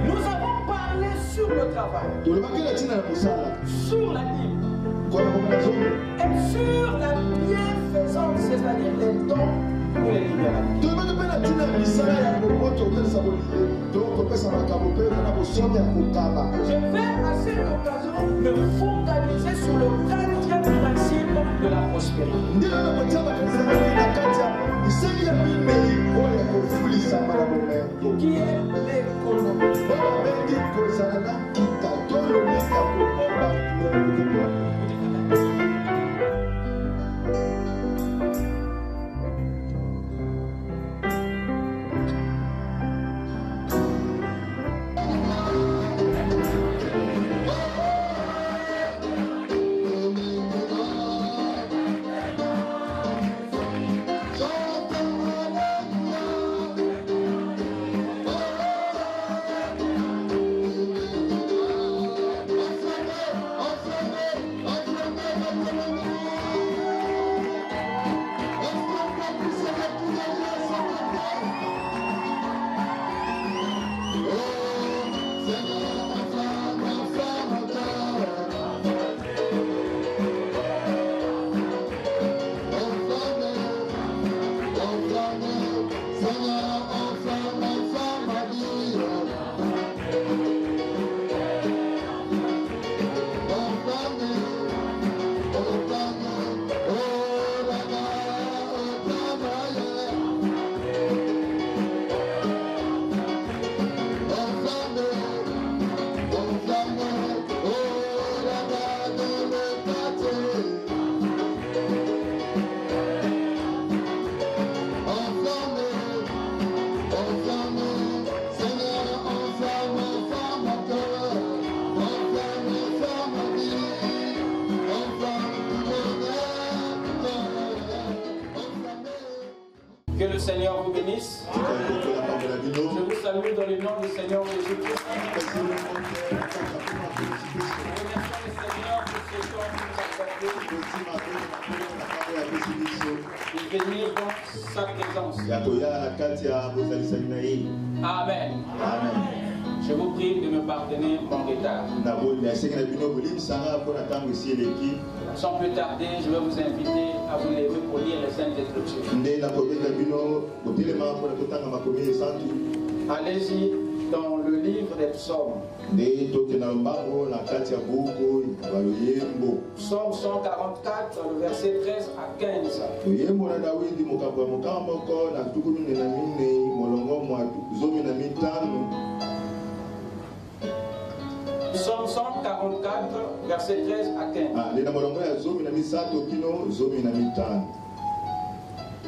Nous avons parlé sur le travail, sur la Bible et sur la bienfaisance, c'est-à-dire les dons pour les libéralités. Je vais à cette occasion me focaliser sur le 4e principe de la prospérité. Qui est l'économie. Que le Seigneur vous bénisse. Je vous salue dans le nom du Seigneur Jésus-Christ. Et venir dans sa présence. Amen. Amen. Je vous prie de me pardonner mon retard. Sans plus tarder, je vais vous inviter à vous lever pour lire les Saintes Écritures. Allez-y dans le livre des psaumes. Psaume 144, le verset 13 à 15. Psaume 144, verset 13 à 15.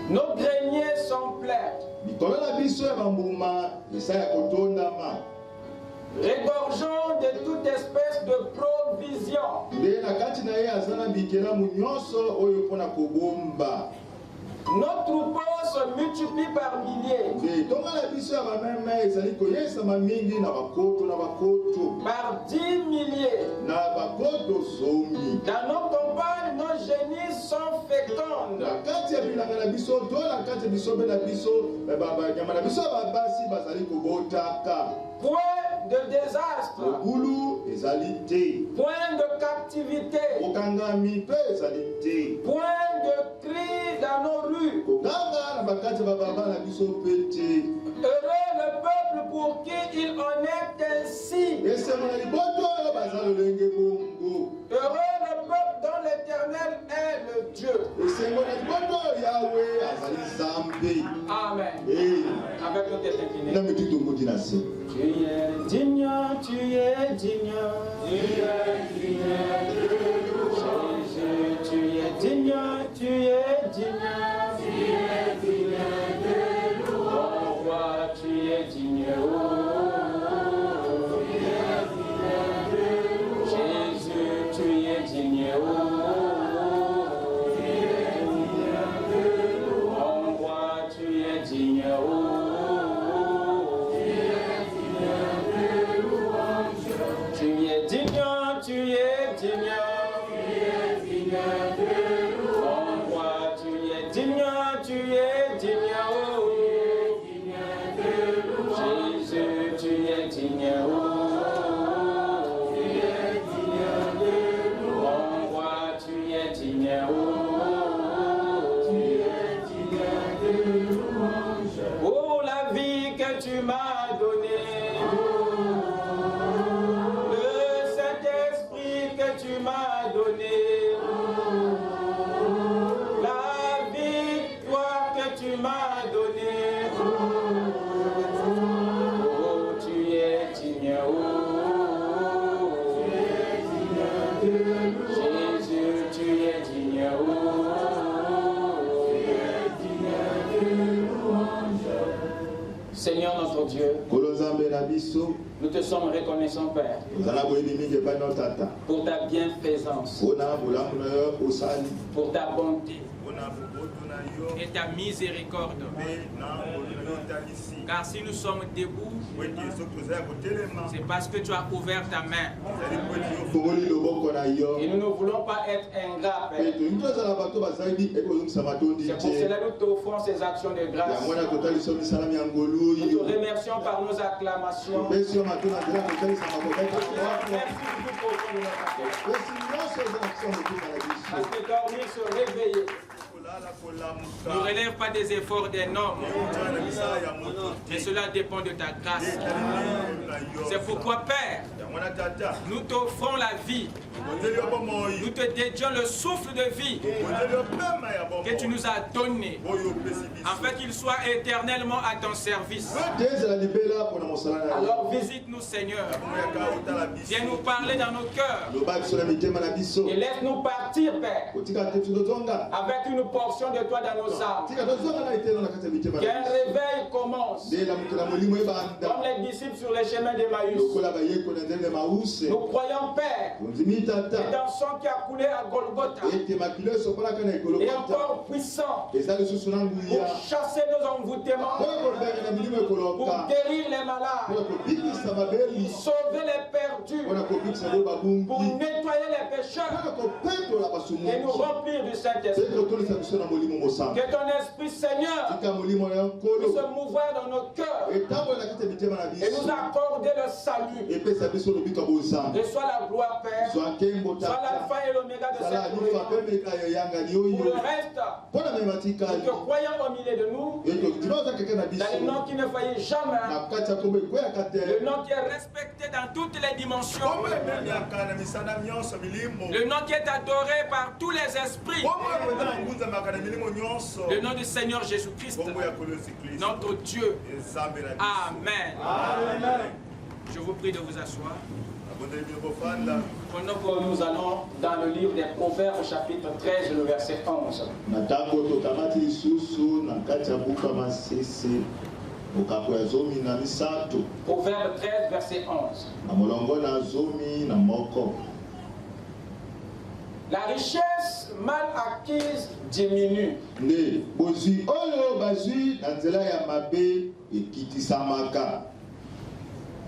Nos greniers sont pleins, regorgeant de toute espèce de provision. Nos troupeaux se multiplient par milliers, par 10 milliers. Dans nos campagnes, nos génisses sont fécondes. Point de désastre, point de captivité, point de cri dans nos rues. Heureux le peuple pour qui il en est ainsi. Heureux le peuple dont l'Éternel est le Dieu. Amen. Avec le tête inclinée. Tu es digne, tu es digne. Jésus, tu es digne, tu es digne. Oh roi, tu es digne. Jésus, tu es digne. Oh roi, tu es digne. Tu es digne, tu es digne. Oh roi, tu es digne, tu es digne. Jésus, tu donné. Oh, tu es digne. Jésus, tu es digne. Seigneur notre Dieu, nous te sommes reconnaissants, Père, pour ta bienfaisance, pour ta bonté et ta miséricorde. Car si nous sommes debout, c'est parce que tu as ouvert ta main. Et nous ne voulons pas être ingrats, Père. C'est pour cela que nous t'offrons ces actions de grâce. Nous te remercions par nos acclamations. Merci parce que dormir, se réveiller ne relève pas des efforts des hommes, mais cela dépend de ta grâce. C'est pourquoi, Père, nous t'offrons la vie. Nous te dédions le souffle de vie que tu nous as donné, afin qu'il soit éternellement à ton service. Alors visite-nous, Seigneur. Viens nous parler dans nos cœurs. Et laisse-nous partir, Père, avec une portion de toi dans nos âmes. Qu'un réveil commence, comme les disciples sur les chemins d'Emmaüs. Nous croyons, Père, et dans sang qui a coulé à Golgotha est encore puissant pour chasser nos envoûtements, pour guérir les malades, pour sauver les perdus, pour nettoyer les pécheurs et nous remplir du Saint-Esprit. Que ton Esprit, Seigneur, puisse se mouvoir dans nos cœurs et nous accorder le salut. Reçois la gloire, Père. Sois l'alpha et l'oméga de cette journée. Pour le reste, nous te croyons au milieu de nous, dans le nom qui ne faillit jamais, le nom qui est respecté dans toutes les dimensions, le nom qui est adoré par tous les esprits, le nom du Seigneur Jésus-Christ, notre Dieu. Amen. Je vous prie de vous asseoir. Pendant que nous allons dans le livre des Proverbes, chapitre 13, le verset 11. Proverbe 13, verset 11. La richesse mal acquise diminue.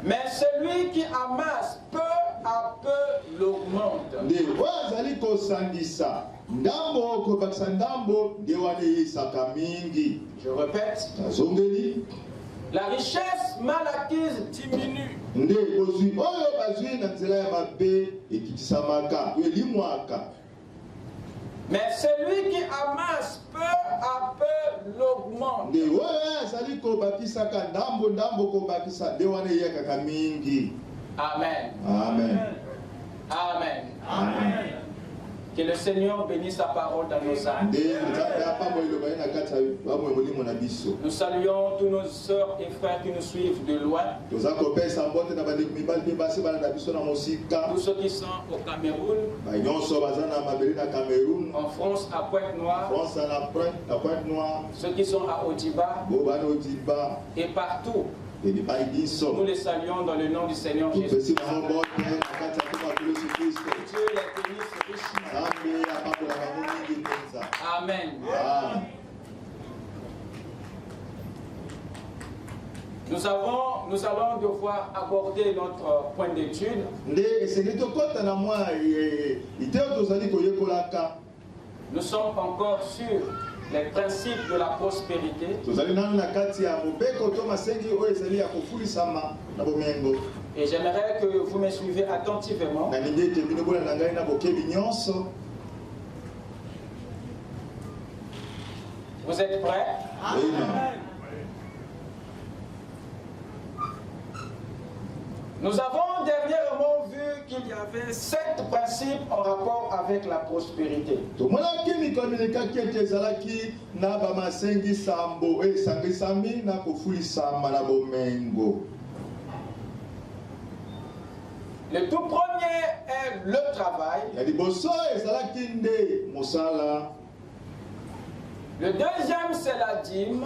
Mais celui qui amasse peu à peu l'augmente. Je répète. La richesse mal acquise diminue. Mais celui qui amasse peu à peu l'augmente. Amen. Amen. Amen. Amen. Que le Seigneur bénisse sa parole dans nos âmes. Nous saluons tous nos sœurs et frères qui nous suivent de loin. Tous ceux qui sont au Cameroun, en France à Pointe-Noire, ceux qui sont à Odiba et partout. Nous les saluons dans le nom du Seigneur Jésus. Que Dieu les bénisse richement. Amen. Nous allons devoir aborder notre point d'étude. Nous sommes encore sur les principes de la prospérité. Et j'aimerais que vous me suivez attentivement. Vous êtes prêts? Amen. Nous avons dernièrement vu qu'il y avait 7 principes en rapport avec la prospérité. Le tout premier est le travail. Le deuxième, c'est la dîme.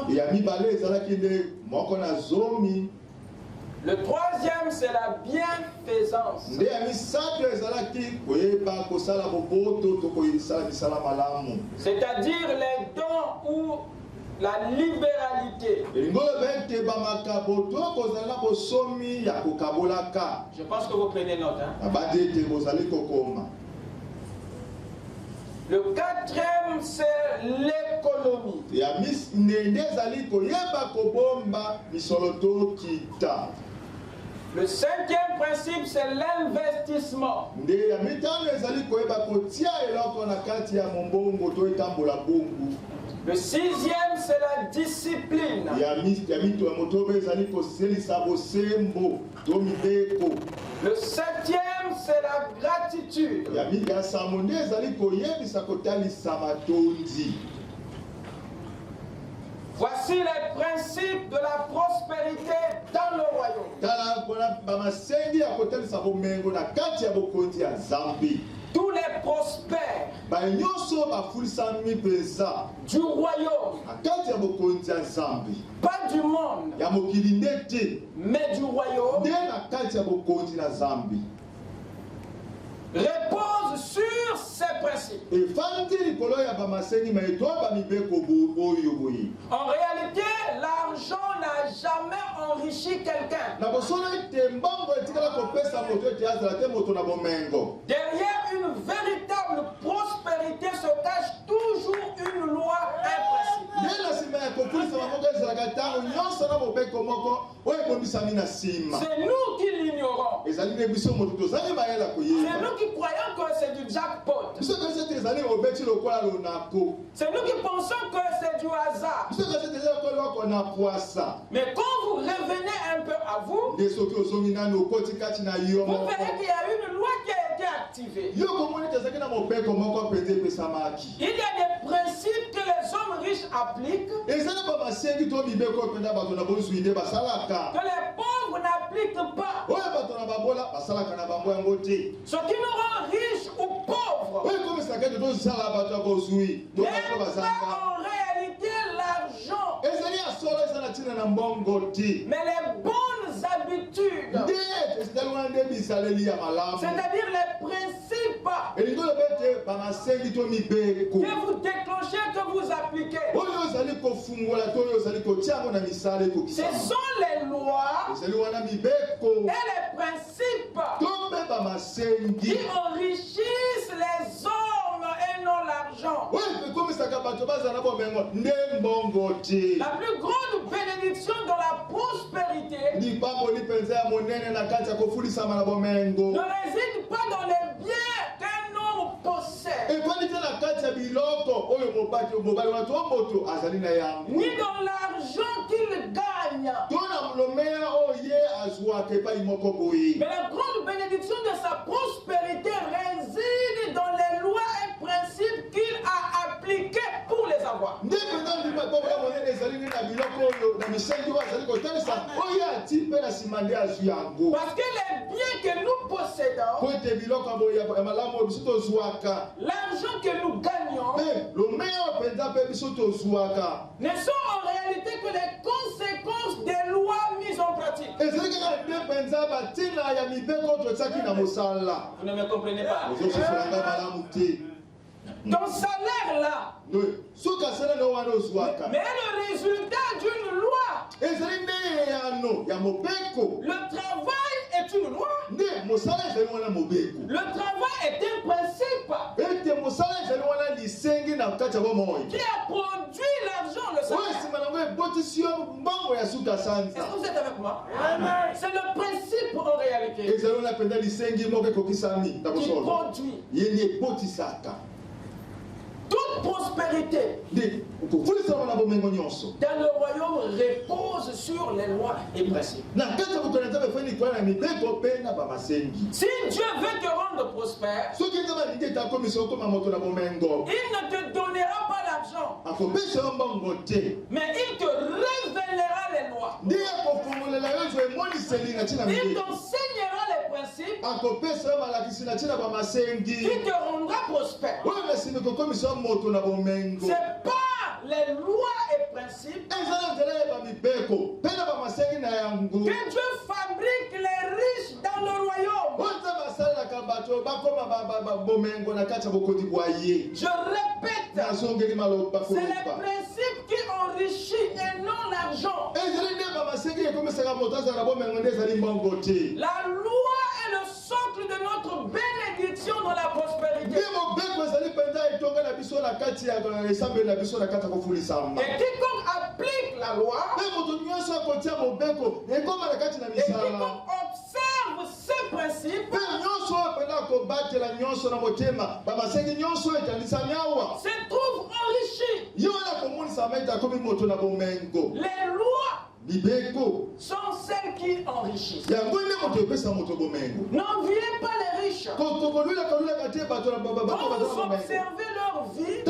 Le troisième, c'est la bienfaisance. C'est-à-dire les dons ou la libéralité. Je pense que vous prenez note. Hein? Le quatrième, c'est l'économie. Le cinquième principe, c'est l'investissement. Le sixième, c'est la discipline. Le septième, c'est la gratitude. Voici les principes de la prospérité dans le royaume. Tous les prospères du royaume, pas du monde, mais du royaume, repose sur ces principes. En réalité, l'argent n'a jamais enrichi quelqu'un. Derrière une véritable prospérité se cache toujours une loi, un principe. C'est nous qui l'ignorons. C'est nous qui croyons que c'est du jackpot. C'est nous qui pensons que c'est du hasard. Mais quand vous revenez un peu à vous, vous verrez qu'il y a une loi qui a été activée. Il y a des principes que les hommes riches appliquent, que les pauvres n'appliquent pas. Ce qui nous rend riches ou pauvres n'est pas en réalité l'argent, mais les bonnes habitudes, c'est-à-dire les principes que vous déclenchez, que vous appliquez. Ce sont les lois et les principes qui enrichissent les hommes et non l'argent. La plus grande bénédiction dans la prospérité ne réside pas dans les biens qu'un homme possède, ni dans l'argent qu'il gagne. Mais la grande bénédiction de sa prospérité réside dans les lois et principes qu'il a appliqués pour les avoir. Parce que les biens que nous possédons, l'argent que nous gagnons, ne sont en réalité que les conséquences des lois mises en pratique. Vous ne me comprenez pas? Ton salaire là, mais le résultat d'une loi. Le travail est une loi. Le travail est un principe qui a produit l'argent, le salaire. Est-ce que vous êtes avec moi? C'est le principe en réalité qui produit. Toute prospérité dans le royaume repose sur les lois et principes. Si Dieu veut te rendre prospère, il ne te donnera pas l'argent, mais il te révélera les lois. Il t'enseignera les principes qui te rendra prospère. C'est pas les lois et principes que Dieu fabrique les riches dans le royaume. Je répète, c'est les principes qui enrichissent et non l'argent. La loi est le socle de notre bénédiction dans la prospérité. Et quiconque applique la loi, et quiconque observe ces principes, se trouve enrichi. Les lois sont celles qui enrichissent. N'enviez pas les riches. Quand vous observez leur vie,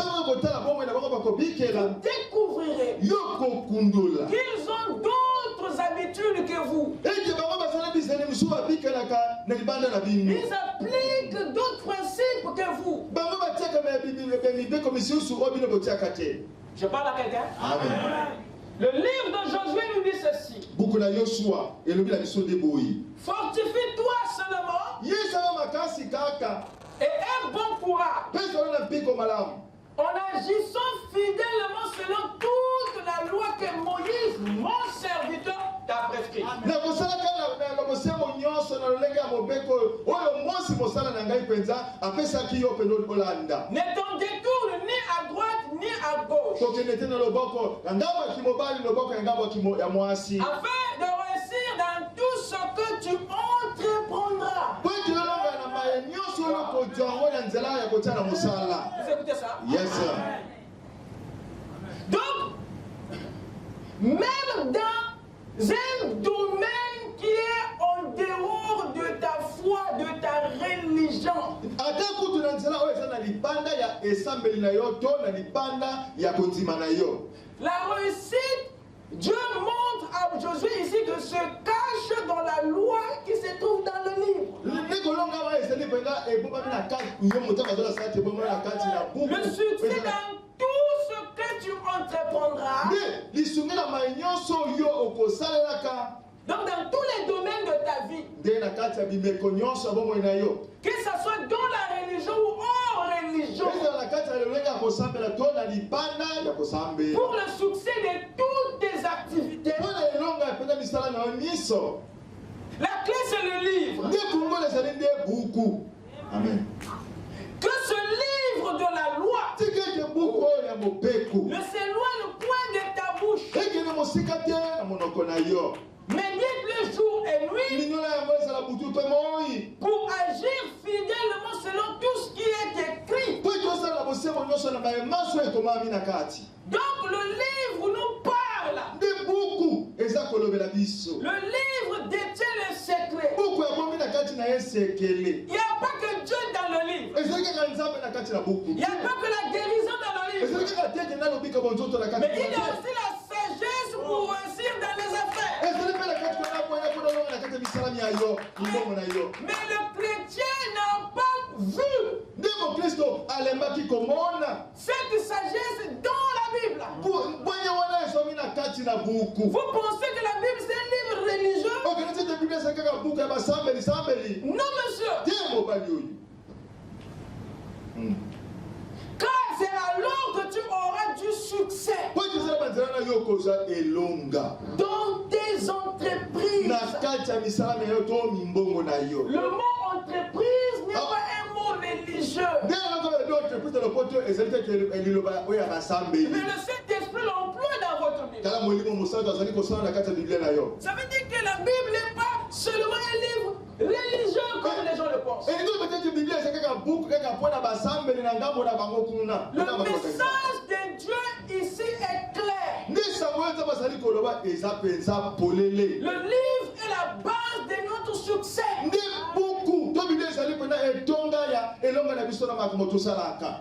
vous découvrirez qu'ils ont d'autres habitudes que vous. Ils appliquent d'autres principes que vous. Je parle à quelqu'un? Le livre de Josué nous dit ceci. Fortifie-toi seulement et aie bon courage en agissant fidèlement selon toute la loi que Moïse, mon serviteur, t'a prescrit. Ne t'en détourne ni à droite ni à gauche, afin de réussir dans tout ce que tu entreprendras. Vous écoutez ça? Yes, sir. Donc, même dans un domaine qui est en dehors de ta foi, de ta religion, la réussite, Dieu montre à Josué ici que se cache dans la loi qui se trouve dans le livre. Le succès dans tout ce que tu entreprendras, donc dans tous les domaines de ta vie, que ce soit dans la religion ou hors religion, pour le succès de toutes tes activités, la clé c'est le livre. Amen. Que ce livre de la loi ne s'éloigne point de ta bouche. Médite le jour et nuit pour agir fidèlement selon tout ce qui est écrit. Donc le livre nous parle. Le livre détient le secret. Il n'y a pas que Dieu dans le livre. Il n'y a pas que la guérison dans le livre. Mais il y a aussi la sagesse pour réussir dans les affaires. Mais le chrétien n'a pas vu cette sagesse dans la Bible. Vous pensez que la Bible c'est un livre religieux? Non, monsieur. Car c'est alors que tu auras du succès dans tes entreprises. Le mot entreprise n'est pas un mot religieux. Mais le Saint-Esprit l'emploie dans votre Bible. Ça veut dire que la Bible n'est pas seulement un livre religieux comme les gens le pensent. Le message de Dieu ici est clair. Le livre est la base de notre succès.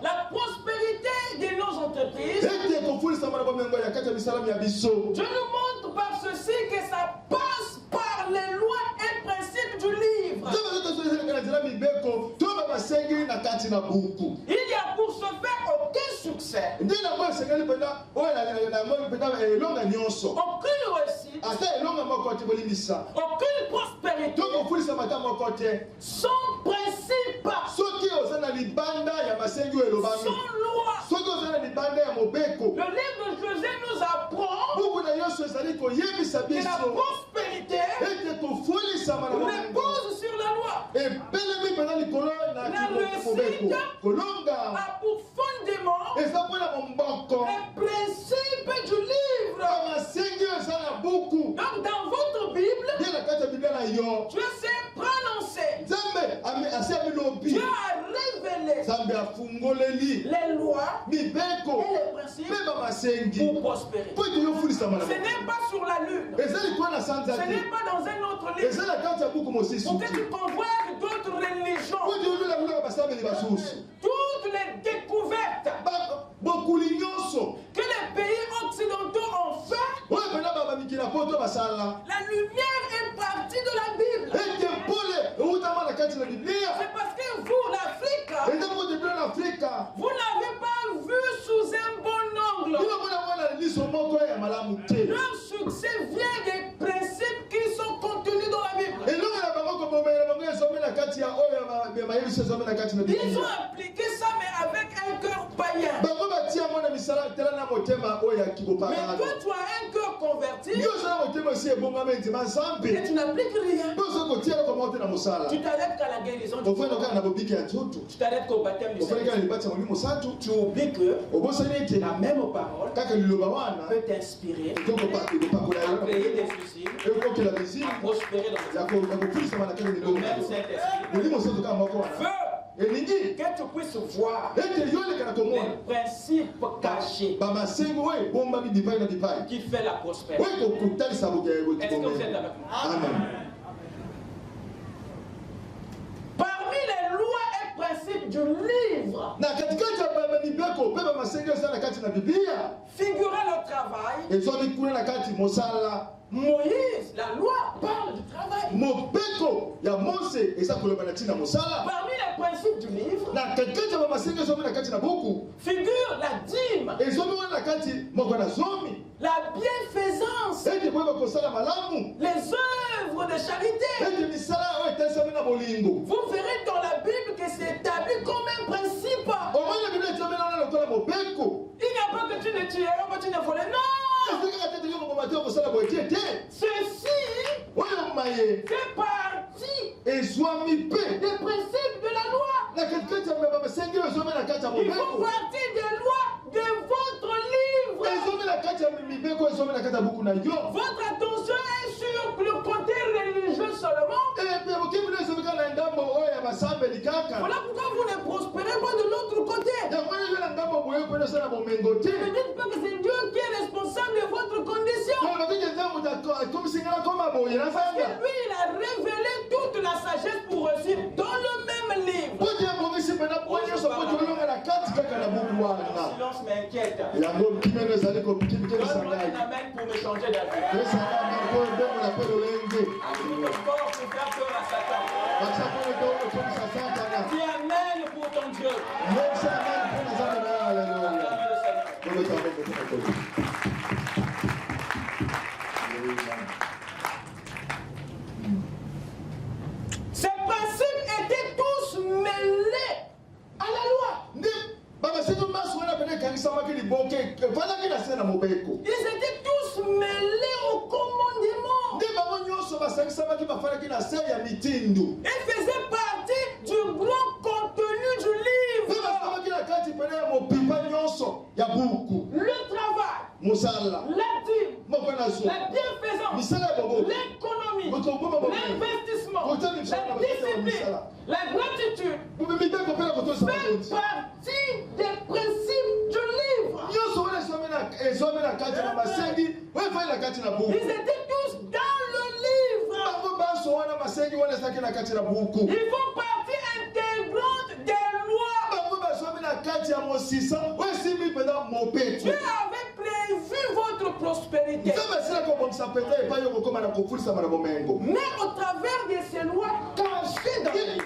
La prospérité de nos entreprises. Je nous montre par ceci que ça passe par les lois et principes du livre. Il n'y a pour ce faire aucun succès, aucune réussite, aucune prospérité sans principe, sans loi. Le livre de Josué nous apprend que la prospérité repose sur la loi. La réussite a pour fondement le principe du livre. Donc dans votre Bible, Dieu s'est prononcé. Dieu a révélé les lois et les principes pour prospérer. Ce n'est pas sur la lune. Ce n'est pas dans un autre livre. Pour que tu convoites d'autres religions, toutes les découvertes que les pays occidentaux ont fait, la lumière est partie de la Bible. C'est parce que vous, l'Afrique, vous n'avez pas vu sous un bon angle. Leur succès vient des principes qui sont contenus dans la Bible. Ils ont appliqué ça, mais avec un cœur païen. Mais toi, tu as un cœur converti et tu n'appliques rien. Tu t'arrêtes qu'à la guérison du corps. Tu t'arrêtes qu'au baptême du Saint-Esprit. Tu oublies que la même parole peut t'inspirer à créer des suicides, à prospérer dans le même Saint-Esprit. Que tu puisses voir les principes cachés qui fait la prospérité. Est-ce que vous êtes avec moi? Amen. Parmi les lois et principes du livre figurait le travail. Moïse, la loi parle du travail. Parmi les principes du livre figure la dîme, la bienfaisance, les œuvres de charité. Vous verrez dans la Bible que c'est établi comme un principe. Il n'y a pas que tu ne tueras, que tu ne voleras. Non! Ceci fait partie des principes de la loi. Ils font partie des lois de votre livre. Votre attention est sur le côté religieux seulement. Voilà pourquoi vous ne prospérez pas de l'autre côté. Ne dites pas que c'est Dieu qui est responsable de votre condition. Parce que lui, il a révélé toute la sagesse pour réussir dans le même livre. Le silence m'inquiète. Donne-moi un amen pour me changer d'avis. Avis fort pour faire peur à Satan. Dis amen pour ton Dieu. Ces principes étaient tous mêlés à la loi. Ils étaient tous mêlés au commandement. Ils faisaient partie du grand contenu du livre. Le travail, la dîme, la bienfaisance, l'économie, l'investissement, discipline, la gratitude fait partie des principes du livre. Ils étaient tous dans le livre. Ils font partie intégrante des lois. Dieu avait prévu votre prospérité. Mais au travers de ces lois cachées dans le livre.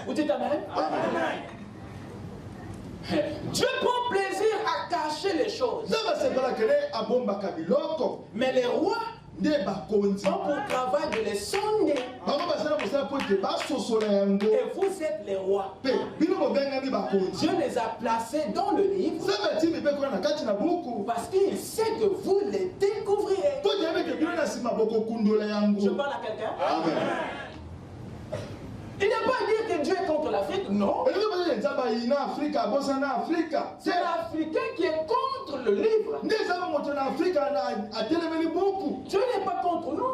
Vous dites amen? Amen. Dieu prend plaisir à cacher les choses. Mais les rois ont pour travail de les sonder. Et vous êtes les rois. Dieu les a placés dans le livre parce qu'il sait que vous les découvrirez. Je parle à quelqu'un? Amen. Il n'a pas dit que Dieu est contre l'Afrique, non. C'est l'Africain qui est contre le livre. Dieu n'est pas contre nous.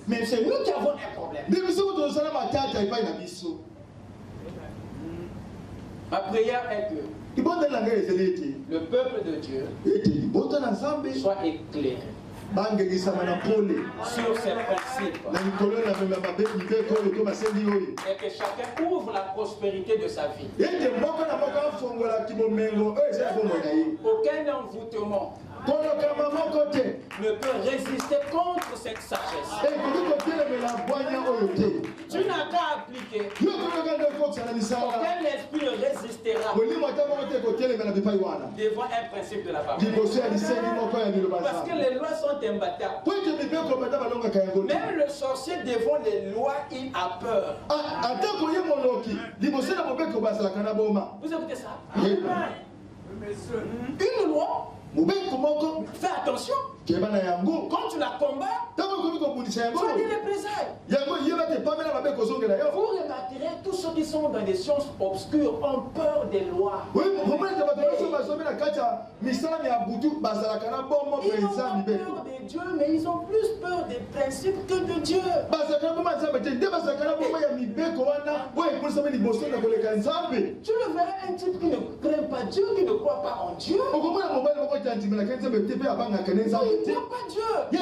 Mais c'est nous qui avons un problème. Ma prière est que le peuple de Dieu soit éclairé sur ces principes et que chacun ouvre la prospérité de sa vie. Aucun envoûtement ne peut résister contre cette sagesse. Tu n'as qu'à appliquer. Aucun esprit ne résistera devant un principe de la parole. Parce que les lois sont imbattables. Même le sorcier devant les lois, il a peur. Vous écoutez ça? Une loi, fais attention. Quand tu la combats, tu as des représailles. Vous remarquerez, tous ceux qui sont dans des sciences obscures ont peur des lois. Ils ont peur de Dieu, mais ils ont plus peur des principes que de Dieu. Tu le verras, un type qui ne craint pas Dieu, qui ne croit pas en Dieu. Il ne croit pas Dieu. Mais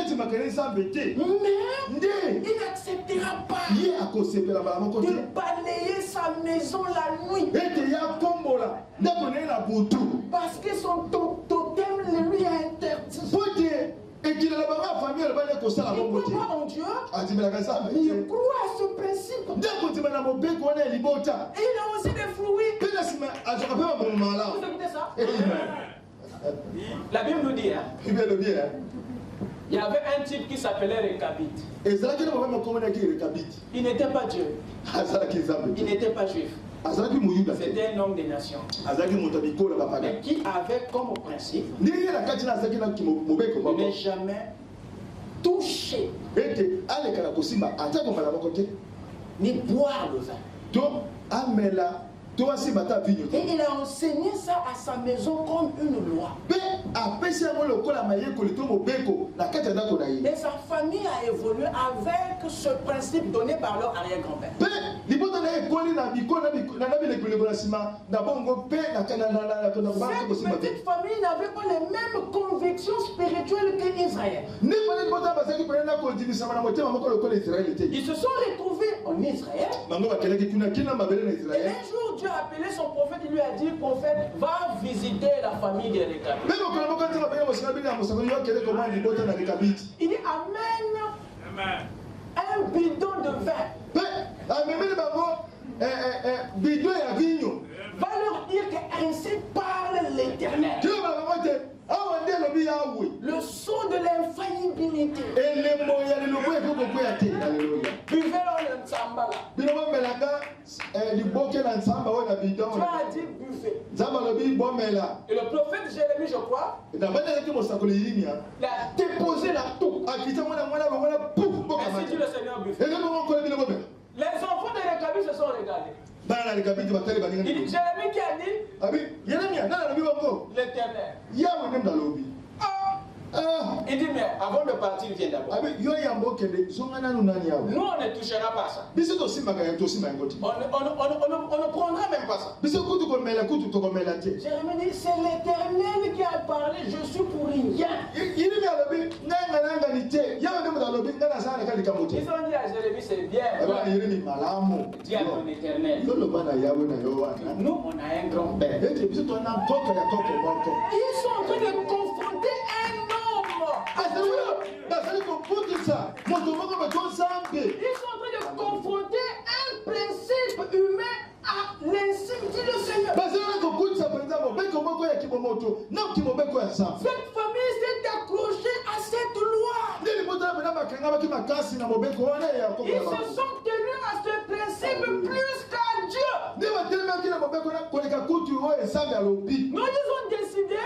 il n'acceptera pas de balayer sa maison la nuit. Parce que son totem lui a interdit. Il ne croit pas en Dieu, mais il croit à ce principe. Et il a aussi des fruits. Vous écoutez ça? La Bible nous dit, hein? Il y avait un type qui s'appelait Réchabite. Il n'était pas Dieu. Il n'était pas juif. C'était un homme des nations. Mais qui avait comme principe de ne jamais toucher ni boire le vin. Et il a enseigné ça à sa maison comme une loi. Et sa famille a évolué avec ce principe donné par leur arrière-grand-père. Cette petite famille n'avait pas les mêmes convictions spirituelles qu'Israël. Ils se sont retrouvés en Israël. Et un jour, Dieu a appelé son prophète, il lui a dit, prophète, va visiter la famille de Réchabite. Il dit, amène un bidon de vin. Va leur dire qu'ainsi parle l'Éternel. Le sceau de l'infaillibilité. Buvez-leur le nsamba là. Dieu a dit buvez. Et le prophète Jérémie, je crois, il a déposé la toux. Ainsi dit le Seigneur buvez. Les enfants de Réchabite se sont regardés. Il dit, Jérémie qui a dit l'Éternel. Il dit, mais mais avant de partir, viens d'abord. Nous, on ne touchera pas ça. On ne prendra même pas ça. Jérémie dit, c'est l'Éternel qui a parlé, je suis pour rien. Ils ont dit à Jérémie, c'est bien. Dis à ton Éternel. Nous, on a un grand père. Ils sont en train de confronter un homme. Ils sont en train de confronter un principe humain à l'insigne du Seigneur. Cette famille s'est accrochée à cette loi. Ils se sont tenus à ce principe plus qu'à Dieu. Nous, ils ont décidé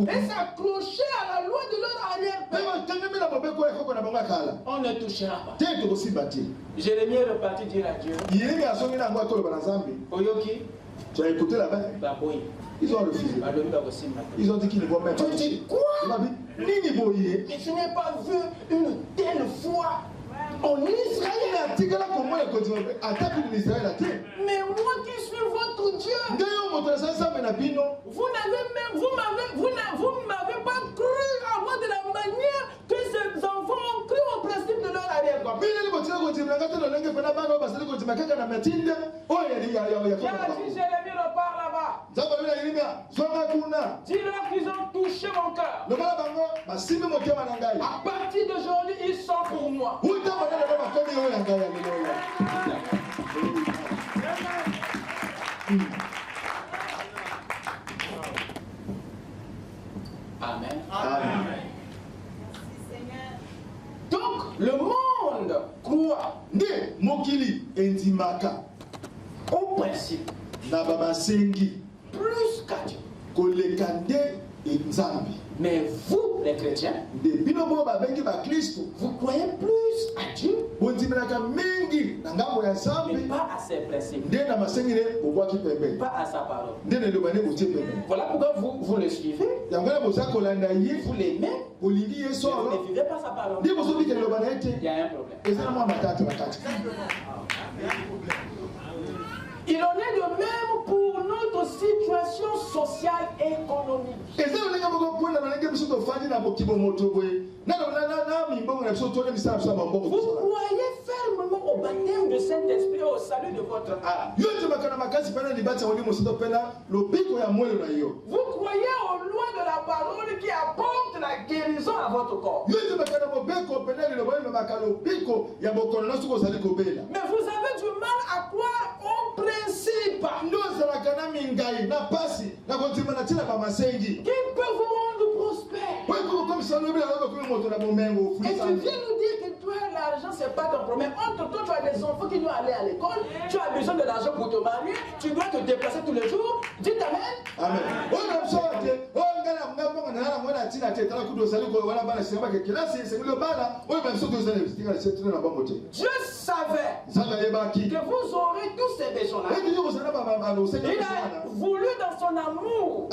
de s'accrocher à la loi de leur arrière-père. On ne touchera pas. Jérémie est reparti dire à Dieu. Oyoki. Tu as écouté là-bas? Ils ont refusé. Ils ont dit qu'ils ne vont même pas. Tu dis quoi? Mais je n'ai pas vu une telle foi en Israël. Mais moi qui suis votre Dieu, vous m'avez pas cru à moi de la manière que ces enfants ont cru au principe de leur arrière-grand. Jérémie repart là-bas. Dis-leur qu'ils ont touché mon cœur. À partir d'aujourd'hui, ils sont pour moi. Amen. Amen. Donc, le monde croit au principe plus qu'à Dieu. Mais vous, les chrétiens, vous croyez plus à Dieu, mais pas à ses principes, pas à sa parole. Voilà pourquoi vous le suivez, vous l'aimez, vous ne vivez pas sa parole. Il y a un problème. Il en est de même pour notre situation sociale et économique. Vous croyez fermement au baptême de Saint-Esprit et au salut de votre âme. Vous croyez aux lois de la parole qui apportent la guérison à votre corps. Mais vous avez du mal à croire au principe qui peut vous rendre prospère. Et tu viens nous dire que toi, l'argent, c'est pas ton problème. Entre toi, tu as des enfants qui doivent aller à l'école. Tu as besoin de l'argent pour te marier. Tu dois te déplacer tous les jours. Dites Amen. Amen. Dieu savait que vous aurez tous ces besoins-là. Il a voulu dans son amour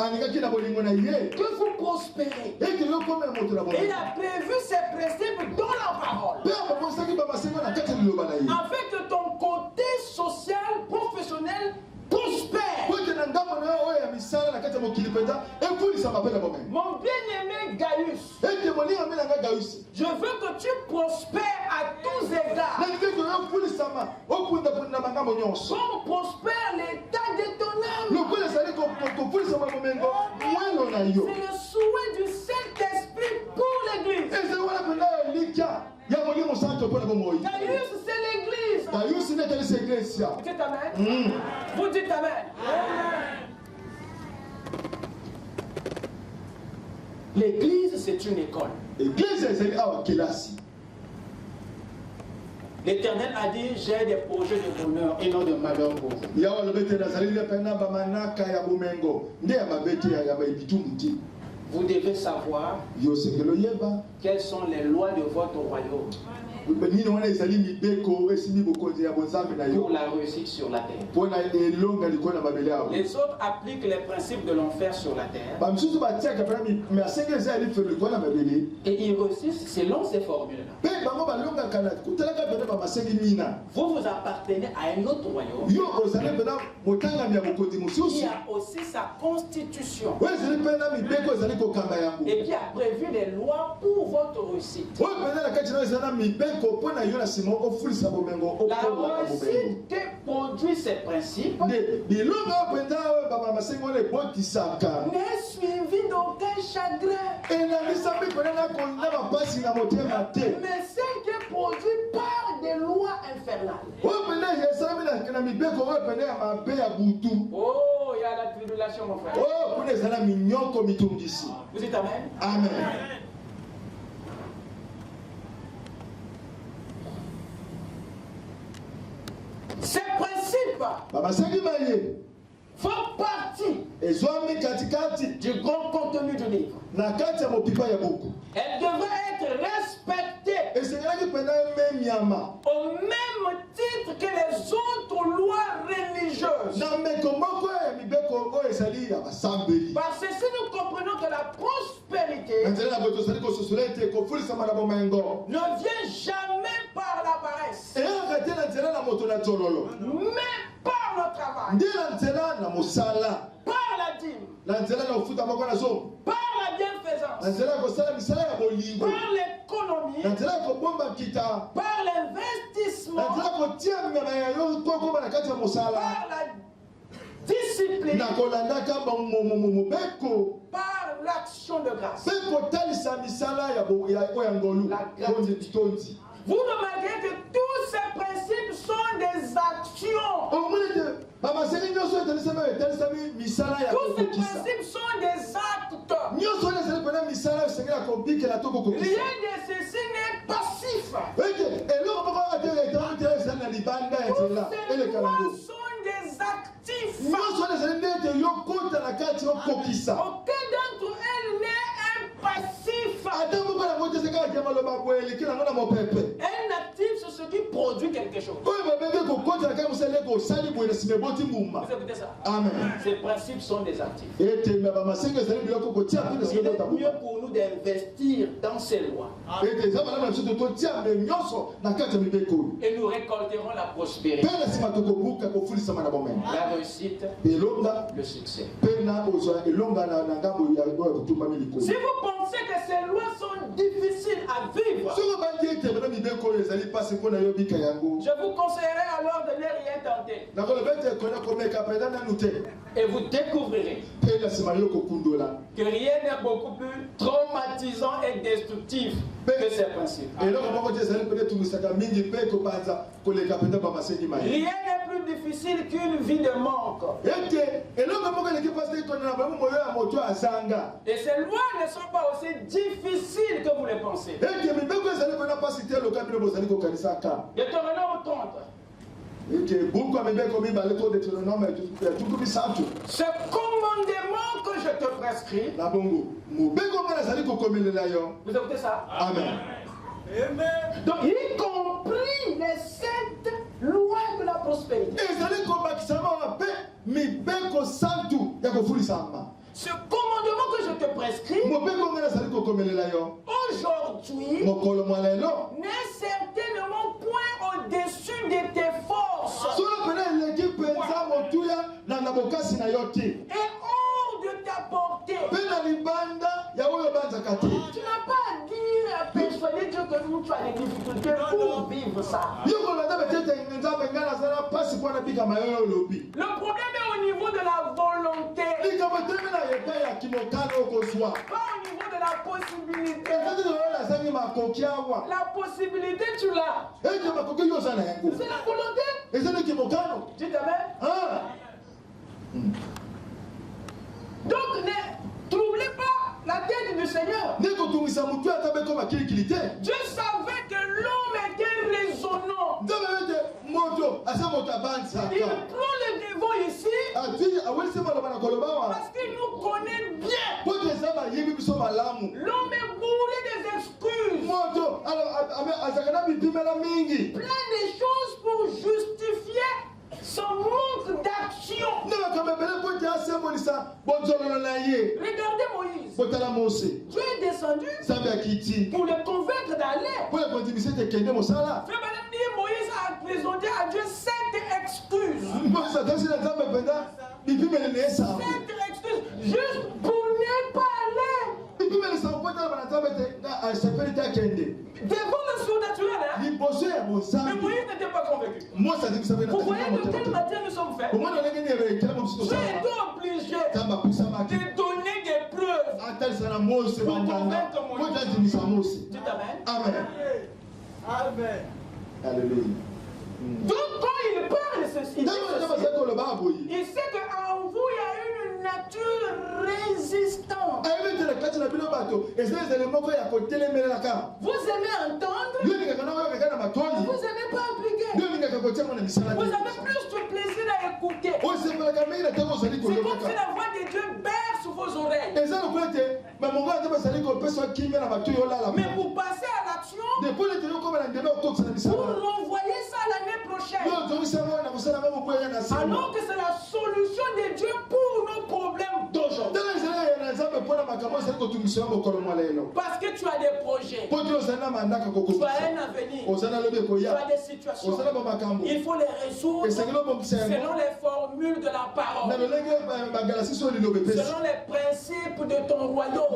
que vous prospérez. Et il a prévu ces principes dans la parole. Afin que ton côté social, professionnel prospère. Mon bien-aimé Gaius, je veux que tu prospères à tous égards. Comme prospère l'état de ton âme. C'est le souhait du Saint-Esprit pour l'Église. Gaius, c'est l'Église. Vous dites Amen. Vous dites Amen. L'Église, c'est une école. L'Éternel a dit, j'ai des projets de bonheur et non de malheur pour vous. Vous devez savoir quelles sont les lois de votre royaume. pour la réussite sur la terre. Les autres appliquent les principes de l'enfer sur la terre. Et ils réussissent selon ces formules-là. Vous vous appartenez à un autre royaume qui a aussi sa constitution et qui a prévu les lois pour votre réussite. La réussite que produit ces principes n'est suivi d'aucun chagrin, mais celle qui est produite par des lois infernales. Oh, il y a la tribulation, mon frère. Vous dites amen? Amen. Ces principes font partie du grand contenu du livre. Elles devraient être respectées au même titre que les autres lois religieuses. Parce que si nous comprenons que la prospérité ne vient jamais par la paresse, mais par le travail, par la dîme, par la bienfaisance, par l'économie, par l'investissement, par la discipline, par l'action de grâce. La gratitude. Vous remarquez que tous ces principes sont des actions. Tous ces principes sont des actes. Rien de ceci n'est passif. Toutes ces lois sont des actifs. Aucun d'entre elles n'est un passif. Un actif, c'est ce qui produit quelque chose. Vous écoutez ça? Amen. Ces principes sont des actifs. Il est mieux pour nous d'investir dans ces lois. Et nous récolterons la prospérité, la réussite, le succès. Si vous pensez que ces lois sont difficiles à vivre, je vous conseillerais alors de ne rien tenter. Et vous découvrirez que rien n'est beaucoup plus traumatisant et destructif que ces principes. Rien n'est plus difficile qu'une vie de manque. Et ces lois ne sont pas aussi difficiles que vous les pensez. Deutéronome 30. Ce commandement que je te prescris, vous écoutez ça? Amen. Donc, y compris les 7 lois de la prospérité. Ce commandement que je te prescris aujourd'hui n'est certainement point au-dessus de tes forces et hors de ta portée. Tu n'as pas à dire à persuader Dieu que tu as des difficultés pour vivre ça. Le problème est au niveau de la volonté, pas au niveau de la possibilité. La possibilité, tu l'as. C'est la volonté. Tu t'amènes. Donc, ne troublez pas la tête du Seigneur. Dieu savait que l'homme était raisonnant. Il prend le devant ici parce qu'il nous connaît bien. L'homme est bourré des excuses. Plein de choses pour justifier son manque d'action. Regardez Moïse. Dieu est descendu pour le convaincre d'aller. Frère Moïse a présenté à Dieu 7 excuses. 7 excuses juste pour ne pas aller. Devant le surnaturel, hein? Mais Moïse n'était pas convaincu. Vous voyez de quelle matière nous sommes faits? Dieu est obligé de donner des preuves pour convaincre Moïse. Dites Amen. Amen. Alléluia. Donc quand il parle ceci, il sait qu'en vous il y a une nature résistante. Vous aimez entendre, vous n'aimez pas appliquer. Vous avez plus de plaisir à écouter. C'est comme si la voix de Dieu berce vos oreilles. Mais pour passer à l'action, pour renvoyer ça l'année prochaine, alors que c'est la solution de Dieu pour nos problèmes d'aujourd'hui. Parce que tu as des projets, tu as un avenir, tu as des situations, il faut les résoudre selon les formules de la parole, selon les principes de ton royaume. Si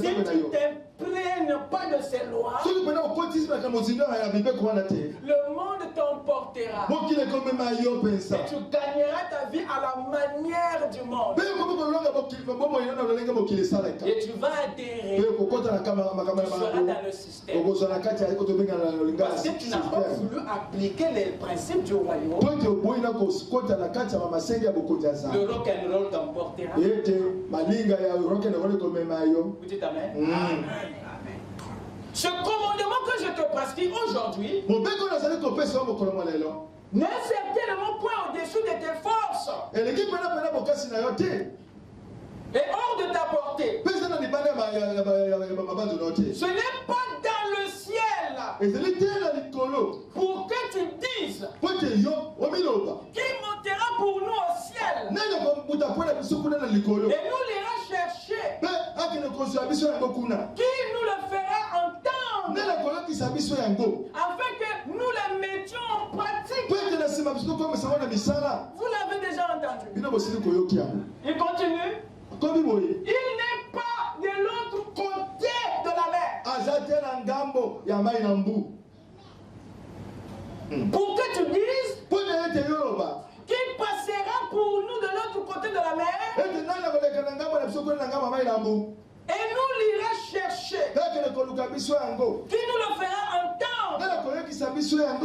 tu ne t'imprègnes pas de ces lois, le monde t'emportera et tu gagneras ta vie à la manière du monde. Et tu vas adhérer, tu seras dans le système. Parce que tu n'as pas voulu appliquer les principes du royaume. Le rock'n'roll t'emportera. Vous dites Amen. Ce commandement que je te prescris aujourd'hui n'est certainement point au-dessus de tes forces et hors de ta portée. Ce n'est pas dans le ciel pour que tu dises qui montera pour nous au ciel et nous l'ira chercher, qui nous le fera entendre afin que nous le mettions en pratique. Vous l'avez déjà entendu. Il continue. Il n'est pas de l'autre côté de la mer pour que tu dises qu'il passera pour nous de l'autre côté de la mer et nous l'ira chercher, qui nous le fera entendre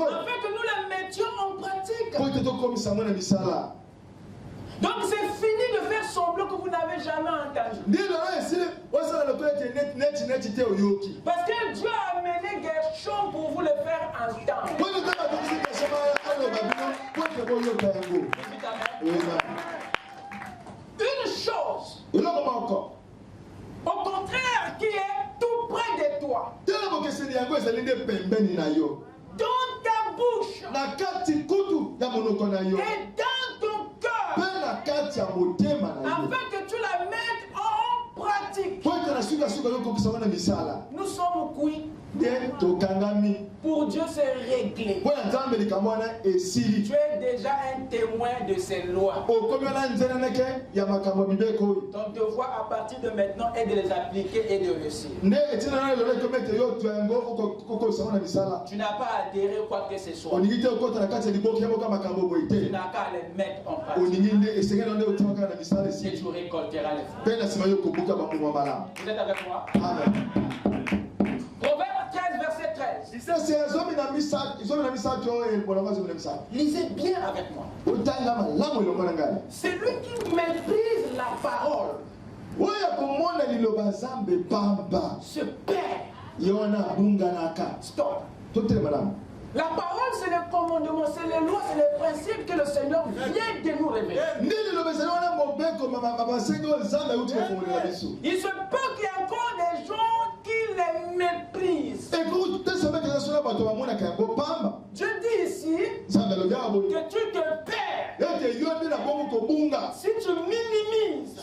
afin que nous le mettions en pratique. Donc c'est fini de faire semblant que vous n'avez jamais entendu. Parce que Dieu a amené Gershom pour vous le faire entendre. Une chose, au contraire, qui est tout près de toi, dans ta bouche et dans ton cœur, afin que tu la mettes en pratique. Nous sommes cuits. Pour Dieu, c'est réglé. Tu es déjà un témoin de ces lois. Ton devoir à partir de maintenant est de les appliquer et de réussir. Tu n'as pas à adhérer quoi que ce soit. Tu n'as qu'à les mettre en pratique. Et tu récolteras les fruits. Vous êtes avec moi? Amen. Proverbe 13, verset 13. Lisez bien avec moi. C'est lui qui méprise la parole se perd. Stop. La parole, c'est le commandement, c'est les lois, c'est les principes que le Seigneur vient de nous révéler. Il se peut qu'il y ait encore des gens qui les méprisent. Dieu dit ici que tu te perds si tu minimises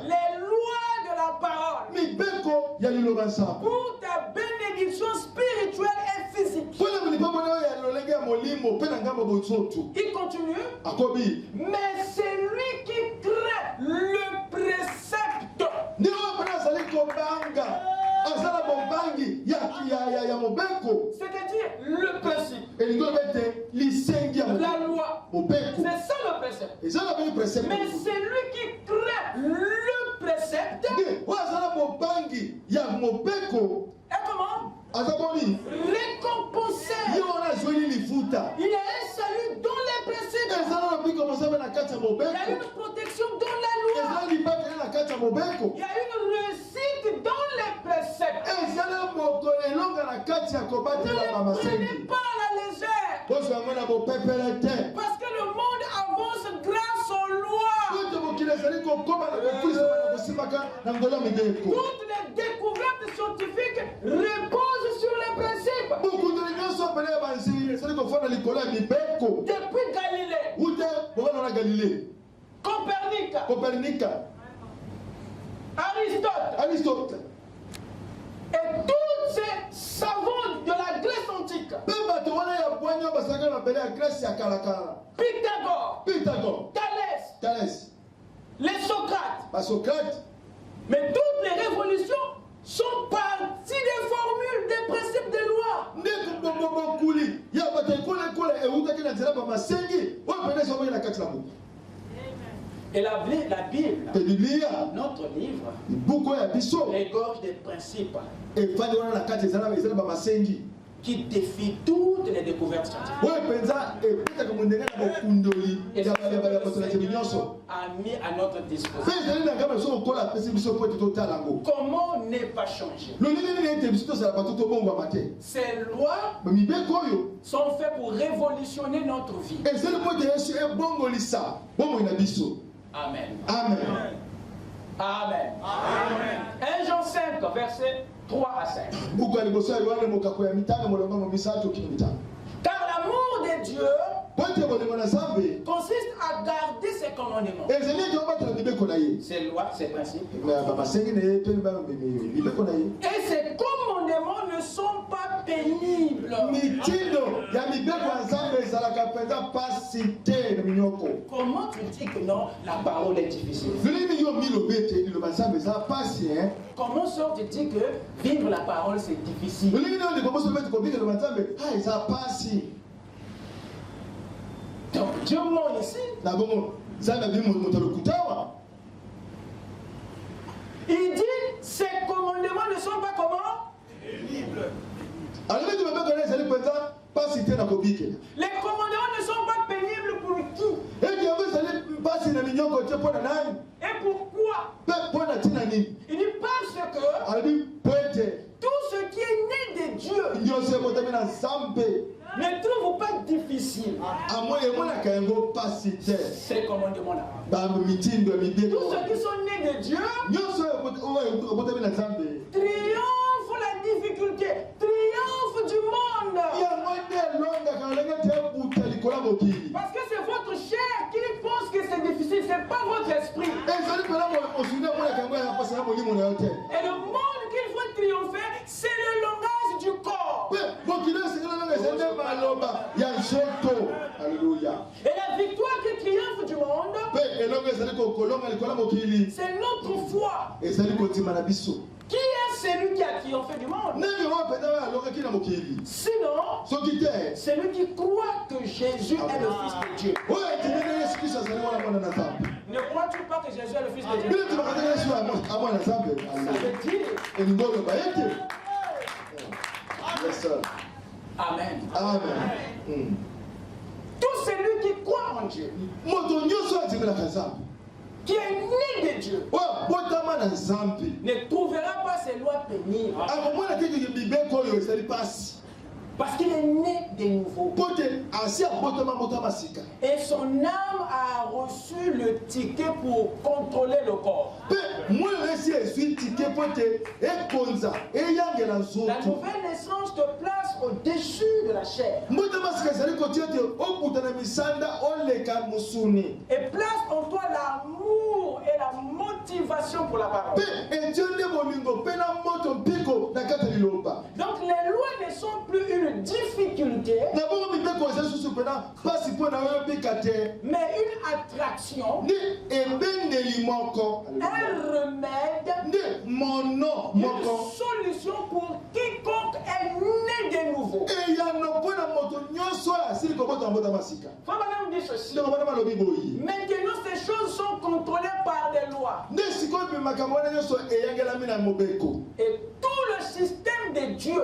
les lois de la parole pour ta bénédiction spirituelle et physique. Il continue. Mais c'est lui qui crée le précepte. C'est-à-dire le principe. La loi. C'est ça le précepte. Mais c'est lui qui crée le précepte. Et comment? Récompenser. Il y a un salut dans les préceptes. Il y a une protection dans la loi. Il y a une réussite dans les préceptes. Ne les prenez pas à la légère. Parce que le monde avance grâce aux lois. Toutes les découvertes scientifiques reposent sur les principes. Depuis Galilée, Copernic, Aristote, et tous ces savants de la Grèce antique, Pythagore, Thalès, les Socrates, mais toutes les révolutions sont parties des formules, des principes, des lois. Et la Bible, notre livre, regorge des principes qui défient toutes les découvertes scientifiques. Et a mis à notre disposition. Comment ne pas changer? Ces lois sont faites pour révolutionner notre vie. Amen. 1 Jean 5, versets 3 à 5. Car l'amour de Dieu consiste à garder ses commandements, ses lois, ses principes. Et ces commandements ne sont pas pénibles. Comment tu dis que non, la parole est difficile? Comment ça tu dis que vivre la parole c'est difficile? Donc Dieu montre ici. Il dit ces commandements ne sont pas comment? Pénibles. Les commandements ne sont pas pénibles pour qui? Et pourquoi? Il dit parce que tout ce qui est né de Dieu ne trouve pas difficile ces commandements-là. Tous ceux qui sont nés de Dieu triomphent la difficulté, triomphent du monde. Parce que c'est votre chair qui pense que c'est difficile, c'est pas votre esprit. Et le monde qu'il faut triompher, c'est le langage du corps. Et la victoire qui triomphe du monde, c'est notre foi. Qui est celui qui a triomphé du monde? Sinon, celui qui croit que Jésus est le Fils de Dieu. Ne crois-tu pas que Jésus est le Fils de Dieu? Ça veut dire. Amen. Tout celui qui croit en Dieu, qui est né de Dieu, ne trouvera pas ces lois pénibles. Parce qu'il est né de nouveau. Et son âme a reçu le ticket pour contrôler le corps. La nouvelle naissance te place au-dessus de la chair. Et place en toi l'amour et la motivation pour la parole. Donc les lois ne sont plus une difficulté, mais une attraction, un remède, une solution pour quiconque est né de nouveau. Frère Madame dit ceci. Maintenant ces choses sont contrôlées par des lois. Et tout le système de Dieu,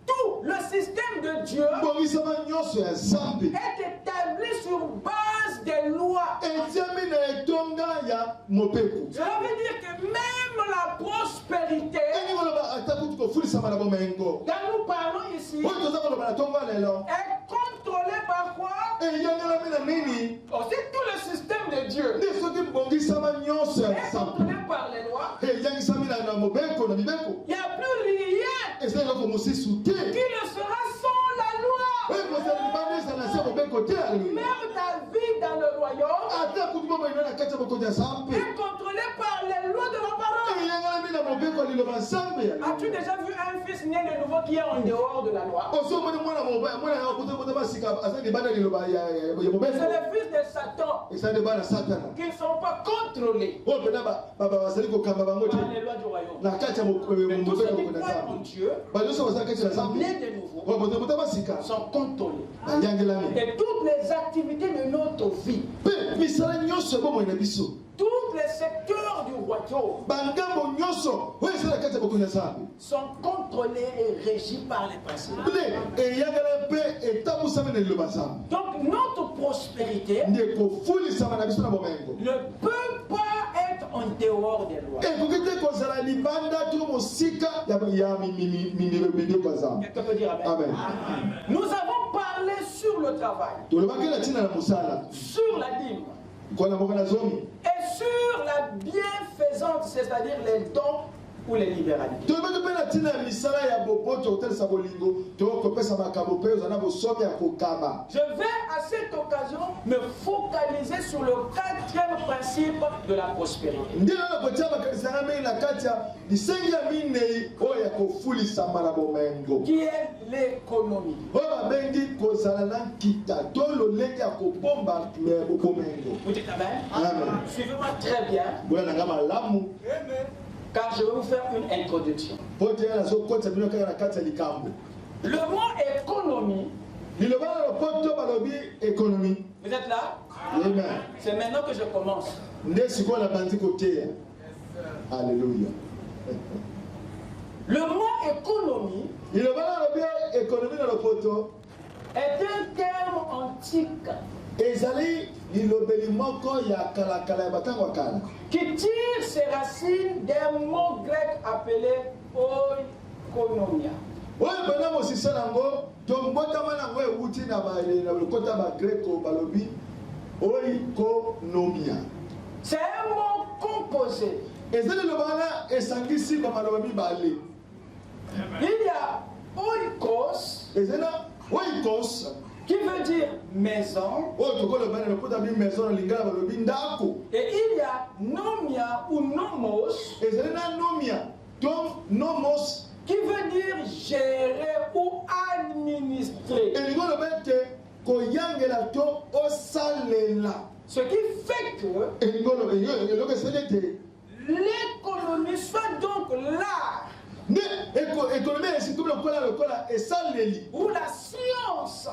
tout le système de Dieu est établi sur base des lois. Cela veut dire que même la prospérité, dont nous parlons ici, est contrôlée par quoi? Aussi tout le système de Dieu est contrôlé par les lois. Il n'y a plus rien qui ne sera sans la loi. Même ta vie dans le royaume est contrôlée par les lois de la parole. As-tu déjà vu un fils né de nouveau qui est en dehors de la loi? C'est les fils de Satan qui ne sont pas contrôlés par les lois du royaume. Mais tous ceux qui croient en Dieu, nés de nouveau, sont contrôlés. Et toutes les activités de notre vie, tous les secteurs du royaume sont contrôlés et régis par les principes. Donc notre prospérité ne peut pas être en dehors des lois. Quelqu'un peut dire amen. Nous avons parlé sur le travail, sur la dîme et sur la bienfaisance, c'est-à-dire les dons ou les libéralités. Je vais à cette occasion me focaliser sur le quatrième principe de la prospérité, qui est l'économie. Vous dites amen? Suivez-moi très bien, car je vais vous faire une introduction. Le mot économie, vous êtes là? C'est maintenant que je commence. Alléluia. Le mot économie est un terme antique qui tire ses racines d'un mot grec appelé oikonomia. C'est un mot composé. Il y a oikos, qui veut dire maison, et il y a nomia ou nomos, qui veut dire gérer ou administrer. Ce qui fait que l'économie soit donc l'art ou la science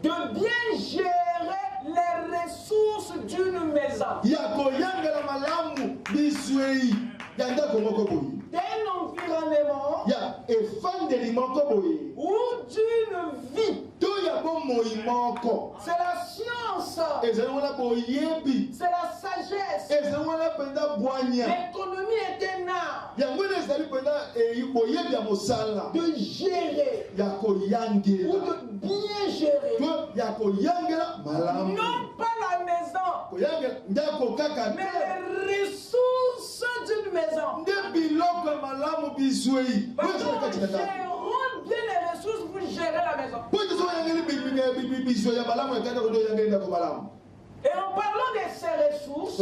de bien gérer les ressources d'une maison, d'un environnement ou d'une vie. C'est la science C'est la sagesse. L'économie est un art. De gérer. Ou de bien gérer. Non pas la maison, mais les ressources d'une maison. Gérons bien les ressources pour gérer la maison. Et en parlant de ces ressources,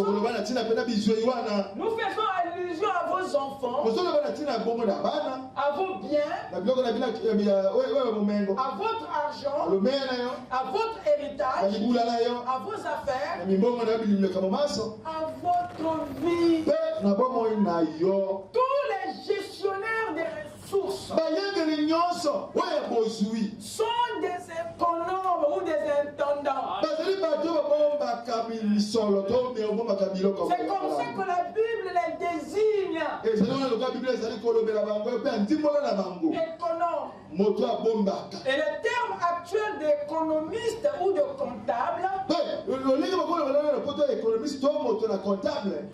nous faisons allusion à vos enfants, à vos biens, à votre argent, à votre héritage, à vos affaires, à votre vie. Tous les gestionnaires des ressources sont des économes ou des intendants. C'est comme ça que la Bible les désigne. Économe. Et le terme actuel d'économiste ou de comptable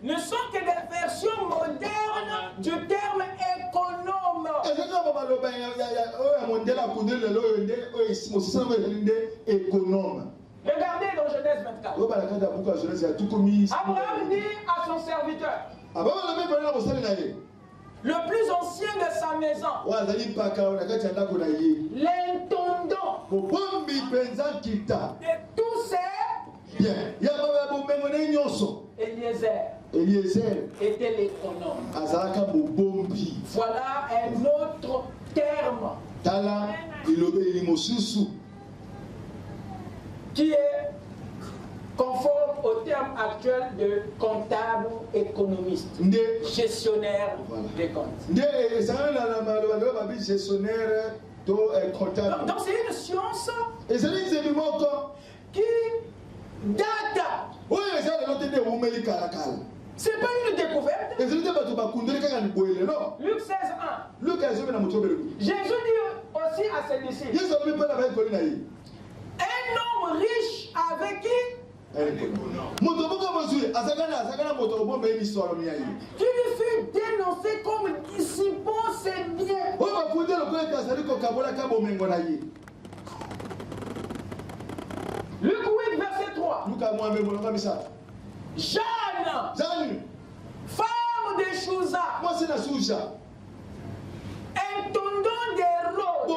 ne sont que des versions modernes du terme économe. Regardez dans Genèse 24. Abraham dit à son serviteur, le plus ancien de sa maison, l'intendant de tous ses Eliezer était l'économe. Voilà un autre terme qui est conforme au terme actuel de comptable économiste, gestionnaire des comptes. Donc c'est une science qui date. C'est pas une découverte. Luc 16:1. Jésus dit aussi à ses disciples, un homme riche avec qui? Qui lui fut dénoncé comme dissipant ses biens. Luc 8, verset 3. Jeanne, femme de Chouza, intendant d'Hérode.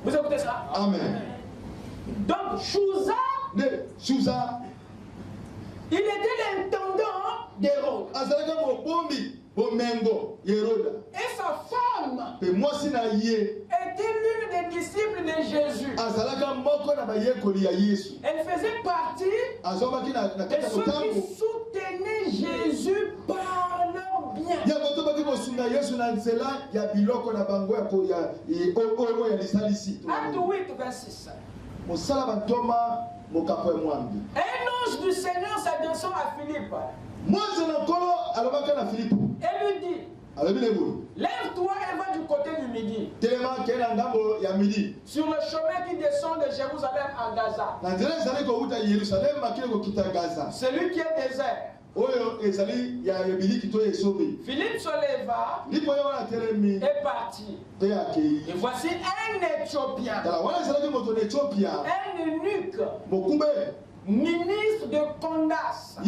Vous écoutez ça? Amen. Donc Chouza, il était l'intendant d'Hérode. Et sa femme était l'une des disciples de Jésus. Elle faisait partie de ceux qui soutenaient Jésus par leur bien. Acte 8, 26. Un ange du Seigneur s'adressant à Philippe, elle lui dit, lève-toi et va du côté du midi, sur le chemin qui descend de Jérusalem à Gaza, celui qui est désert. Philippe se leva et partit. Et voici un Éthiopien, un eunuque, ministre de Candace,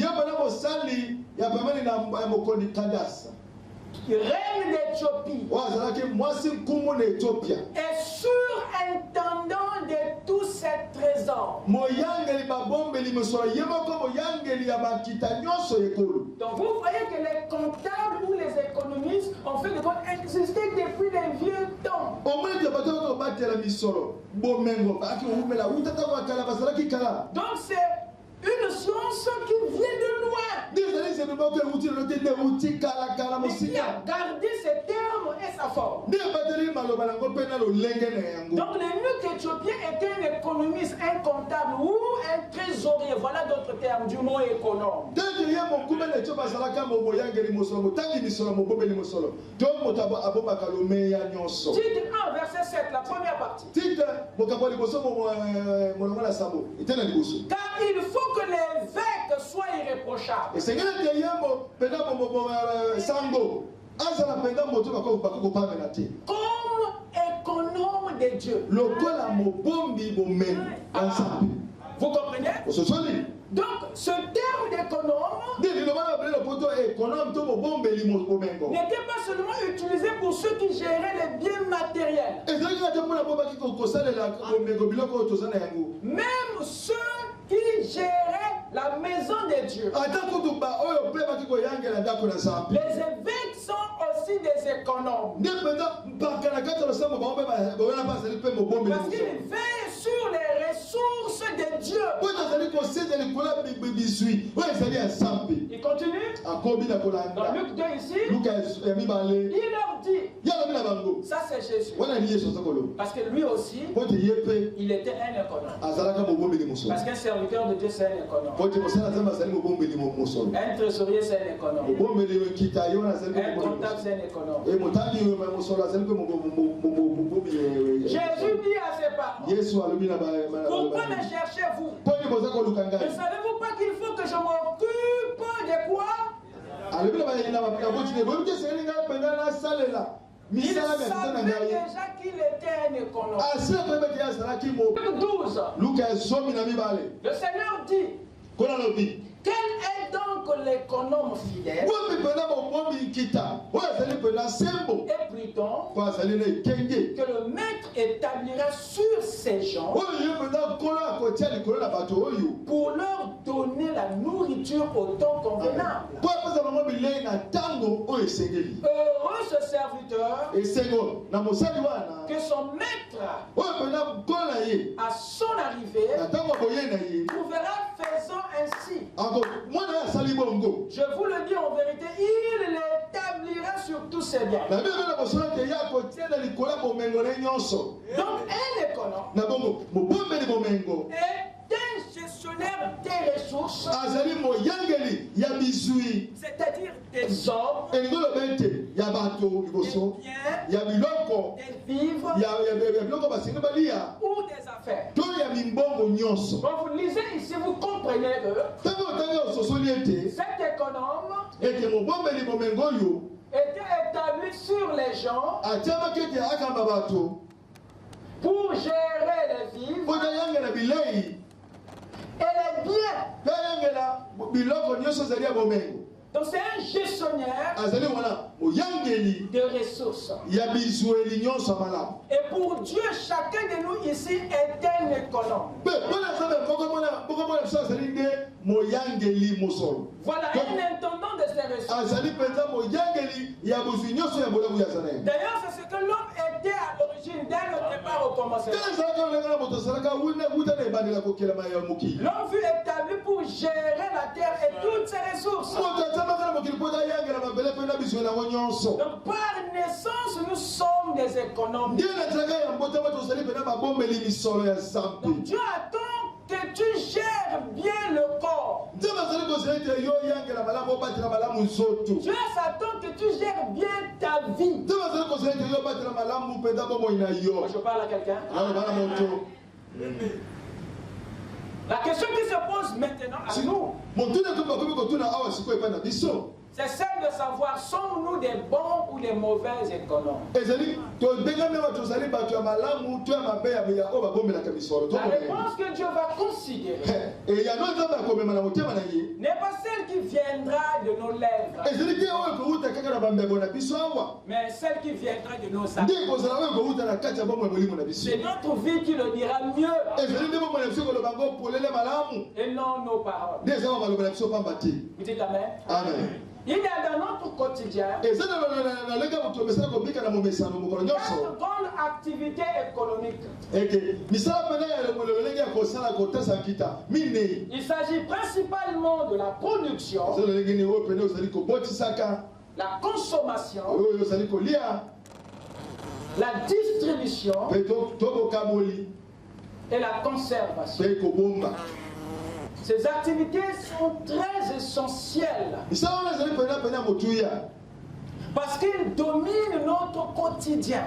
reine d'Éthiopie, et surintendant de tous ses trésors. Donc vous voyez que les comptables ou les économistes ont fait de quoi exister depuis les vieux temps. Donc c'est une science qui vient de loin. Mais qui a gardé ses termes et sa forme. Donc l'eunuque éthiopien était un économiste, un comptable ou un un trésorier, voilà d'autres termes du mot économe. Titre 1, verset 7, la première partie. Car il faut que l'évêque soit irréprochable. Comme économe de Dieu. Vous comprenez? Donc, ce terme d'économe n'était pas seulement utilisé pour ceux qui géraient les biens matériels. Même ceux qui géraient la maison de Dieu. Les évêques sont aussi des économes. Parce qu'ils veillent sur les ressources de Dieu. Il continue. Dans Luc 2 ici, il leur dit, ça c'est Jésus. Parce que lui aussi, il était un économe. Parce qu'un serviteur de Dieu c'est un économe. Un trésorier c'est un économe. Un comptable c'est un économe. Jésus dit à ses parents, pourquoi me cherchez-vous? Ne savez-vous pas qu'il faut que je m'occupe de quoi? Il savait déjà qu'il était un économe. 12. Le Seigneur dit, quel est donc l'économe fidèle? Et plutôt que le maître établira sur ces gens pour leur donner la nourriture au temps convenable. Heureux ce serviteur que son maître à son arrivée trouvera faisant ainsi. Je vous le dis en vérité, il l'établira sur tous ses biens. Donc un économe est un gestionnaire des ressources, c'est-à-dire des hommes, des biens, des vivres ou des affaires. Quand vous lisez ici, vous comprenez que cet économe était établi sur les gens pour gérer les vivres et les biens. Donc c'est un gestionnaire de ressources. Et pour Dieu, chacun de nous ici est un économe. Voilà un intendant de ces ressources. D'ailleurs, c'est ce que l'homme était à l'origine, dès le départ au commencement. L'homme fut établi pour gérer la terre et toutes ses ressources. Donc par naissance, nous sommes des économes. Donc Dieu attend que tu gères bien le corps. Dieu s'attend que tu gères bien ta vie. Je parle à quelqu'un. La question qui se pose maintenant à nous, c'est celle de savoir, sommes-nous des bons ou des mauvais économes? La réponse que Dieu va considérer n'est pas celle qui viendra de nos lèvres, mais celle qui viendra de nos actes. C'est notre vie qui le dira mieux et non nos paroles. Vous dites Amen? Amen. Il y a dans notre quotidien une grande activité économique. Il s'agit principalement de la production, la consommation, la distribution et la conservation. Ces activités sont très essentielles parce qu'ils dominent notre quotidien.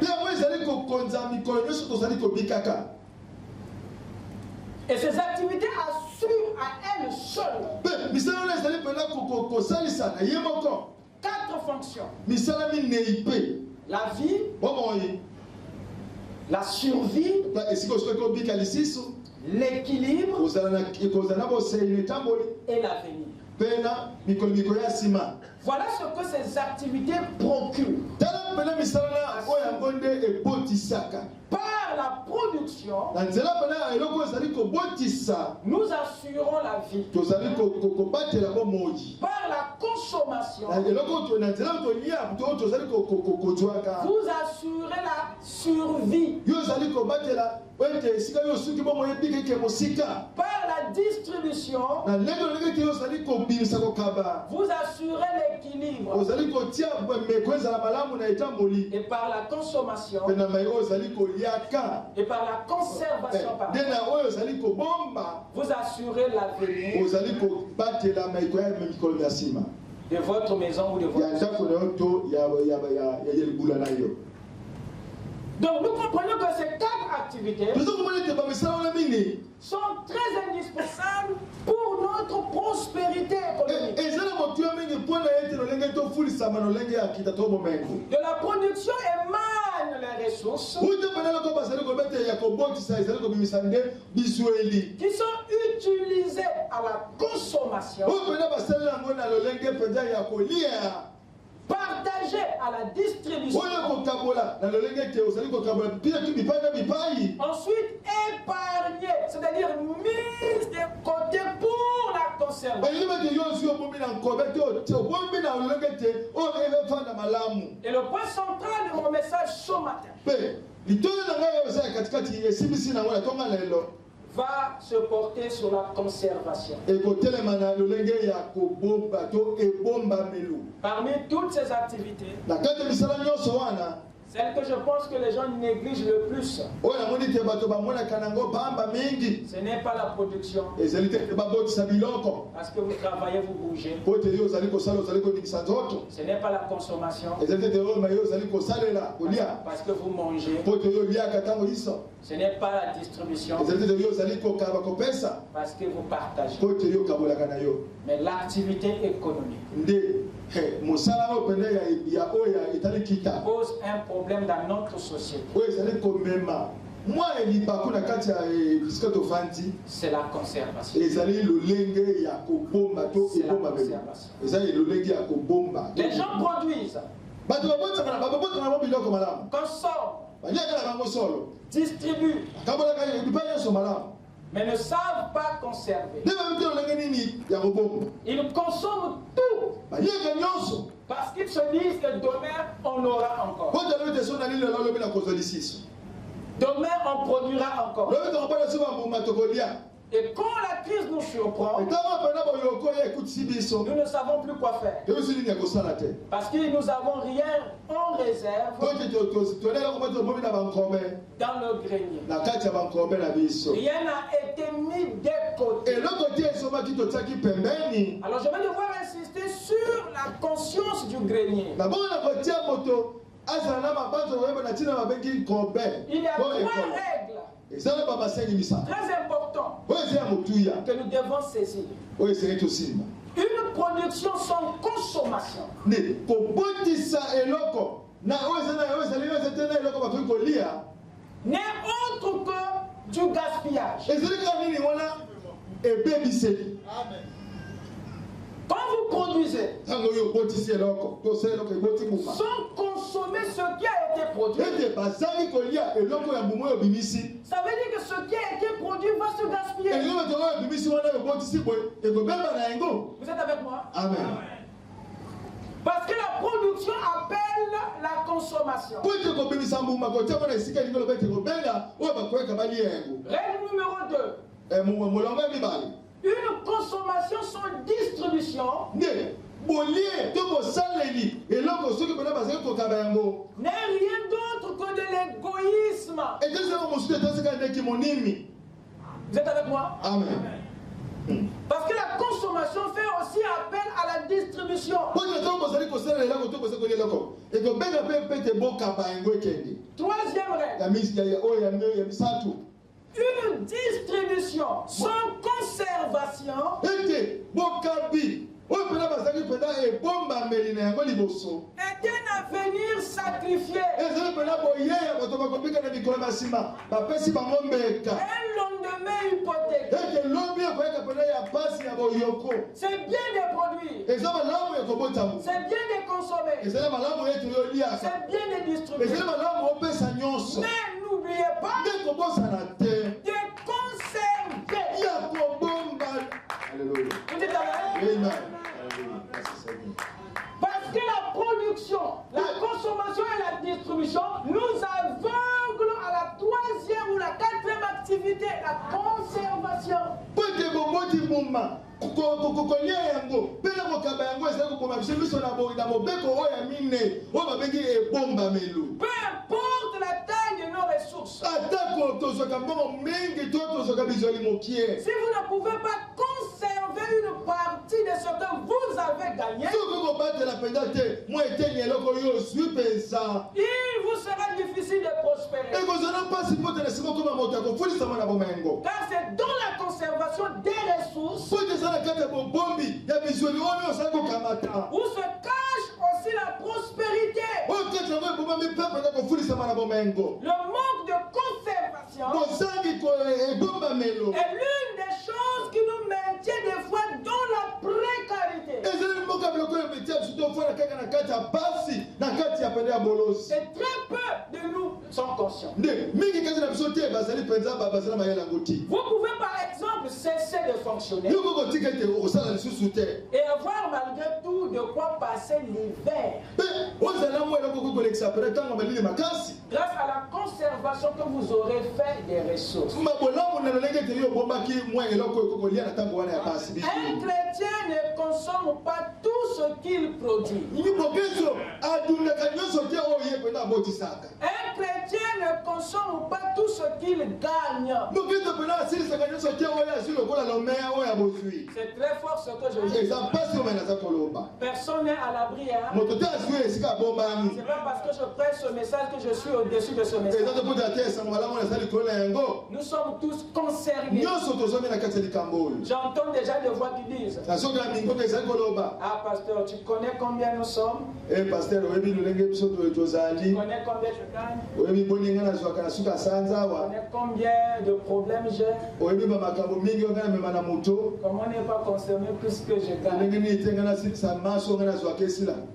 Et ces activités assurent à elles seules 4 fonctions. La vie, la survie, l'équilibre et l'avenir. Voilà ce que ces activités procurent. Par la production, nous assurons la vie. Par la consommation, vous assurez la survie. Par la distribution, vous assurez l'équilibre. Et par la consommation, et par la conservation, vous assurez l'avenir de votre maison ou de votre maison. Donc nous comprenons que ces 4 activités sont très indispensables pour notre prospérité économique. De la production émanent les ressources qui sont utilisées à la consommation, partagées à la distribution, ensuite épargnées, c'est-à-dire mises de côté pour la conservation. Et le point central de mon message ce matin va se porter sur la conservation. Parmi toutes ces activités, celle que je pense que les gens négligent le plus, ce n'est pas la production. Parce que vous travaillez, vous bougez. Ce n'est pas la consommation. Parce que vous mangez. Ce n'est pas la distribution. Parce que vous partagez. Mais l'activité économique pose un problème dans notre société. C'est la conservation. Les gens produisent, consomment, distribuent, mais ne savent pas conserver. Ils consomment tout parce qu'ils se disent que demain on aura encore. Demain on produira encore. Et quand la crise nous surprend, nous ne savons plus quoi faire. Parce que nous n'avons rien en réserve dans le grenier. Rien n'a été mis de côté. Alors je vais devoir insister sur la conscience du grenier. Il y a 3 règles très importantes que nous devons saisir. Une production sans consommation n'est autre que du gaspillage. Quand vous produisez sans consommer ce qui a été produit, ça veut dire que ce qui a été produit va se gaspiller. Vous êtes avec moi? Amen. Parce que la production appelle la consommation. Règle numéro 2. Une consommation sans distribution n'est rien d'autre que de l'égoïsme. Vous êtes avec moi? Amen. consommation fait aussi appel à la distribution. Troisième règle. Une distribution sans conservation et d'un avenir sacrifié. Un lendemain hypothéqué. C'est bien de produire. C'est bien de consommer. C'est bien de distribuer. Mais n'oubliez pas de conserver. Alléluia. Vous dites amen? Parce que la production, la consommation et la distribution nous aveuglent à la troisième ou la quatrième activité, la conservation. Peu importe la taille de nos ressources. Si vous ne pouvez pas conserver une partie de ce que vous avez gagné, il vous sera difficile de prospérer. Car c'est dans la conservation des ressources où se cache aussi la prospérité. Le manque de conservation est l'une des choses qui nous maintient des fois dans la précarité. Et très peu de nous sont conscients. Vous pouvez par exemple cesser de fonctionner et avoir malgré tout de quoi passer l'hiver. Grâce à la conservation que vous aurez fait des ressources. Un chrétien ne consomme pas tout ce qu'il produit. Un chrétien ne consomme pas tout ce qu'il gagne. C'est très fort ce que je dis. Personne n'est à l'abri. C'est pas parce que je prêche ce message que je suis au-dessus de ce message. Nous sommes tous concernés. J'entends déjà des voix qui disent: ah pasteur, tu connais combien nous sommes? Tu connais combien je gagne? Tu connais combien de problèmes j'ai? Comment ne pas consommer tout ce que je gagne?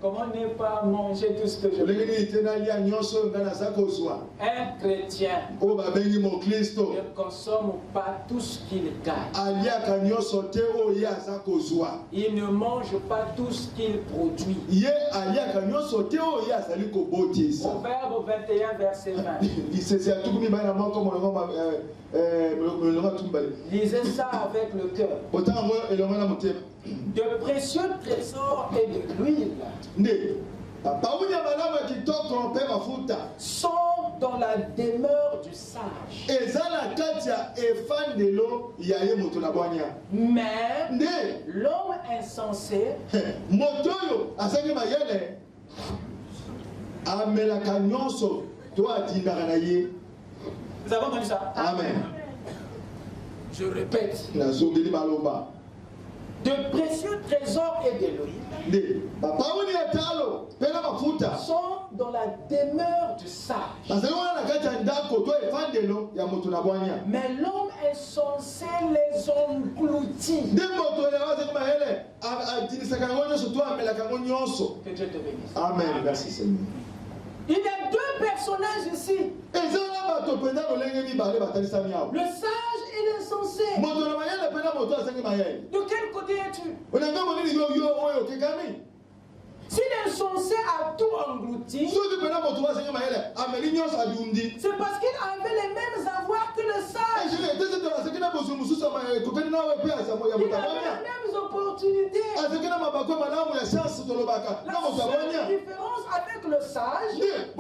Comment ne pas manger tout ce que je gagne? Un chrétien ne consomme pas tout ce qu'il gagne. Il ne mange pas tout ce qu'il produit. Proverbe 21, verset 20. Lisez ça avec le cœur. De précieux trésors et de l'huile sont dans la demeure du sage. Mais l'homme insensé Nous avons entendu ça? Amen. Je répète. De précieux trésors et de l'huile sont dans la demeure du sage. Mais l'homme insensé les engloutit. Que Dieu te bénisse. Amen. Merci Seigneur. Il y a deux personnages ici. Le sage et l'insensé. De quel côté es-tu? Si l'insensé a tout englouti, c'est parce qu'il avait les mêmes avoirs que le sage. Il avait les mêmes opportunités. La seule différence avec le sage est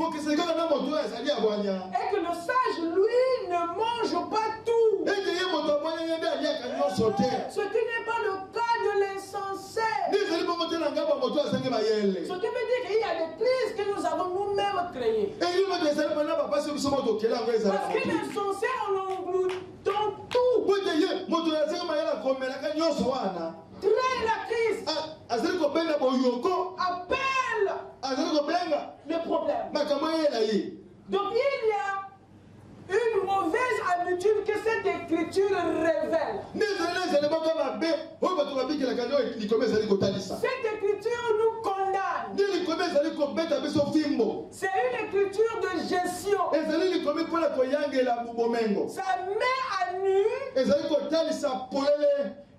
que le sage, lui, ne mange pas tout. Ce qui n'est pas le cas de l'insensé. Ce qui veut dire qu'il y a des crises que nous avons nous-mêmes créées. Parce que l'insensé, on engloutit tout. Traîne la crise. Appelle le problème. Donc il y a une mauvaise habitude que cette écriture révèle. Cette écriture nous condamne. C'est une écriture de gestion. Ça met à nu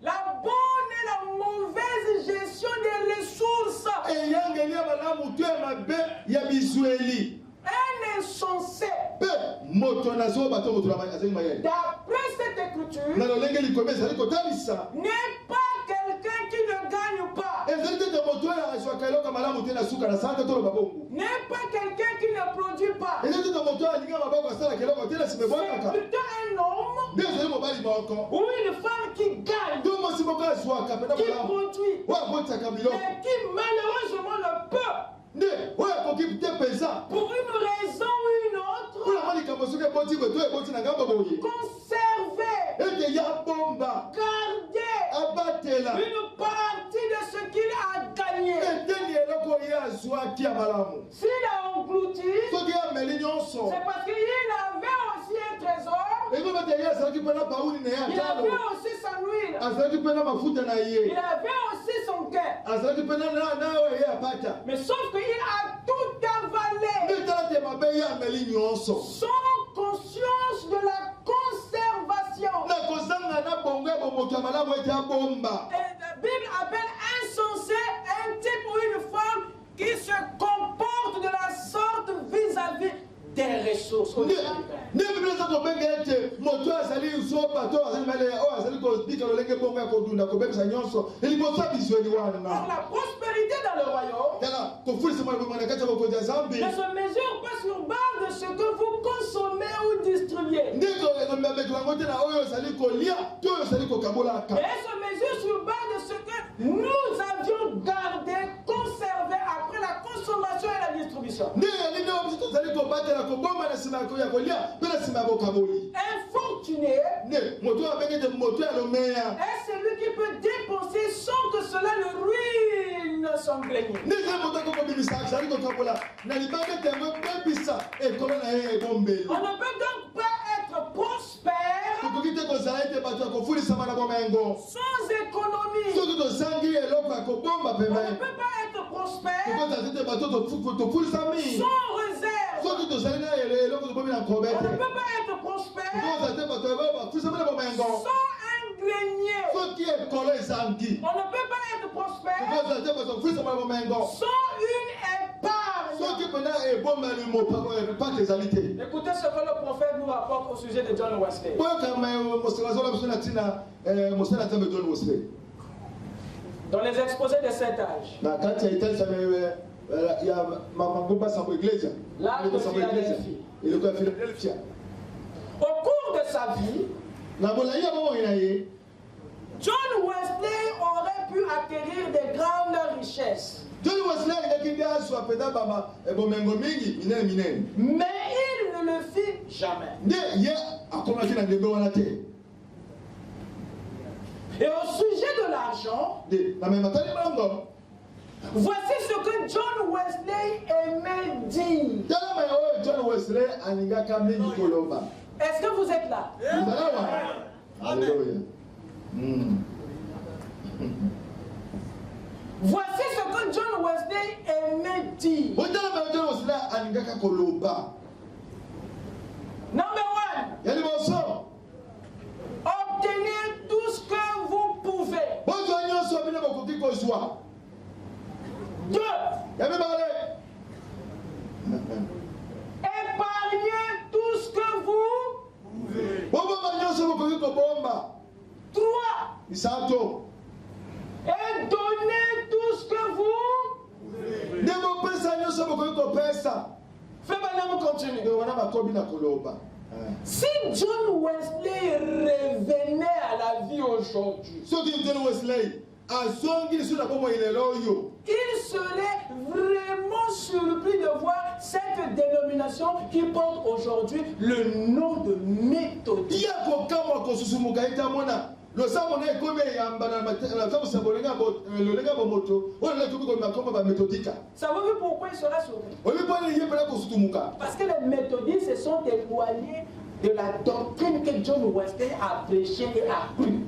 la bonne et la mauvaise gestion des ressources. Un insensé, d'après cette écriture, n'est pas quelqu'un qui ne gagne pas. N'est pas quelqu'un qui ne produit pas. C'est plutôt un homme ou une femme qui gagne, qui produit, mais qui malheureusement ne peut. Pour une raison ou une autre, conserver, garder une partie de ce qu'il a gagné. S'il a englouti, c'est parce qu'il avait aussi un trésor. Il avait aussi sa huile. Il avait aussi son cœur. Mais sauf qu'il a tout avalé. Sans conscience de la conservation. Et la Bible appelle insensé un type ou une femme qui se comporte de la sorte vis-à-vis des ressources. La prospérité dans le royaume ne se mesure pas sur base de ce que vous consommez ou distribuez. Mais elle se mesure sur base de ce que nous avions gardé, conservé après la consommation et la distribution. Infortuné est celui qui peut dépenser sans que cela le ruine son grenier. On ne peut donc pas être prospère sans économie. On ne peut pas être prospère sans réserve. On ne peut pas être prospère sans un grenier. On ne peut pas être prospère sans une épargne. Écoutez ce que le prophète nous rapporte au sujet de John Wesley. Dans les exposés de cet âge, l'âge de Philadelphie. Au cours de sa vie, John Wesley aurait pu acquérir des grandes richesses. Mais il ne le fit jamais. Et au sujet de l'argent, voici ce que John Wesley aimait dire. Est-ce que vous êtes là? Amen. Voici ce que John Wesley aimait dire. Number one. Obtenez tout ce que vous pouvez. Deux. Épargnez tout ce que vous pouvez. Trois. Et donnez tout ce que vous pouvez. Fais maintenant continue. Si John Wesley revenait à la vie aujourd'hui, il serait vraiment surpris de voir cette dénomination qui porte aujourd'hui le nom de méthodiste. Savez-vous pourquoi il sera surpris? Parce que les méthodistes se sont éloignés de la doctrine que John Wesley a prêchée et a cru.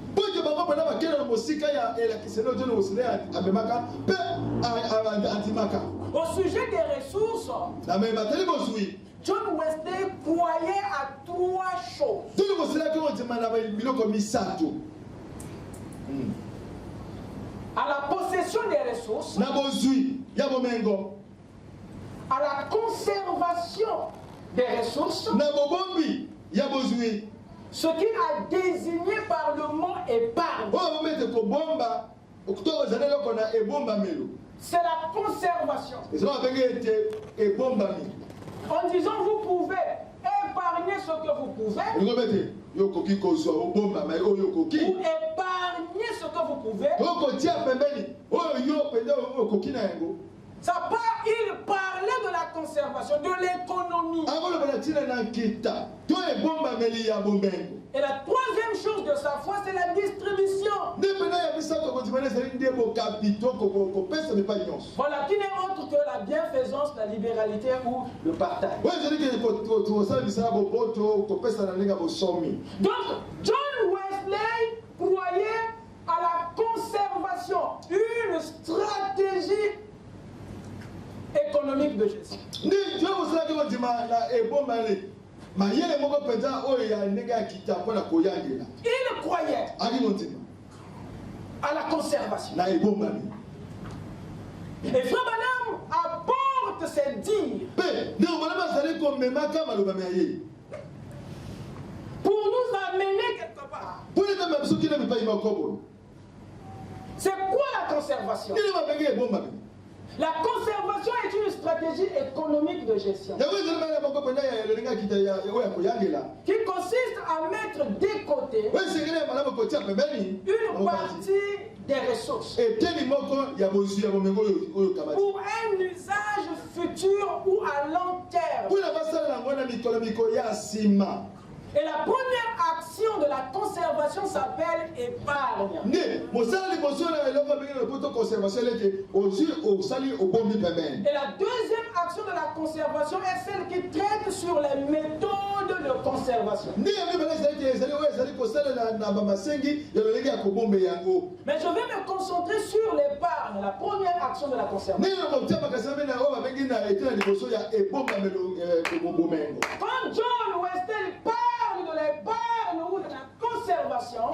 Au sujet des ressources, John Wesley croyait à 3 choses. À la possession des ressources, à la conservation des ressources, ce qu'il a désigné par le mot épargne. C'est la conservation. En disant vous pouvez épargner ce que vous pouvez, ou épargner ce que vous pouvez, ça part, il parlait de la conservation, de l'économie. Et la 3e chose de sa foi, c'est la distribution. Voilà, qui n'est autre que la bienfaisance, la libéralité ou le partage. Donc, John Wesley croyait à la conservation, une stratégie économique de gestion. Il croyait à la conservation. Et Frère Branham apporte ses dires pour nous amener quelque part. C'est quoi la conservation? La conservation est une stratégie économique de gestion qui consiste à mettre de côté une partie des ressources pour un usage futur ou à long terme. Et la première action de la conservation s'appelle épargne. Et la deuxième action de la conservation est celle qui traite sur les méthodes de conservation. Mais je vais me concentrer sur l'épargne, la première action de la conservation. Quand John Wesley parle de l'épargne ou de la conservation,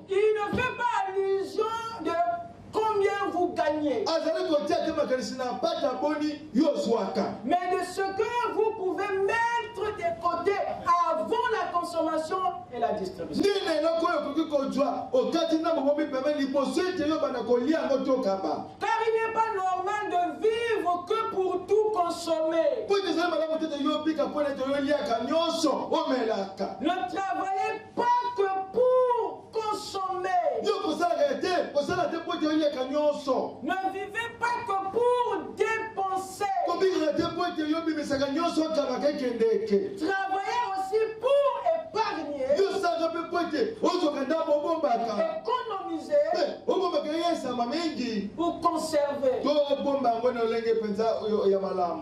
il ne fait pas allusion de combien vous gagnez, mais de ce que vous pouvez mettre de côté avant la consommation et la distribution. Car il n'est pas normal de vivre que pour tout consommer. Ne travaillez pas que pour consommer. Ne vivez pas que pour dépenser. Travaillez aussi pour épargner, économiser, pour conserver.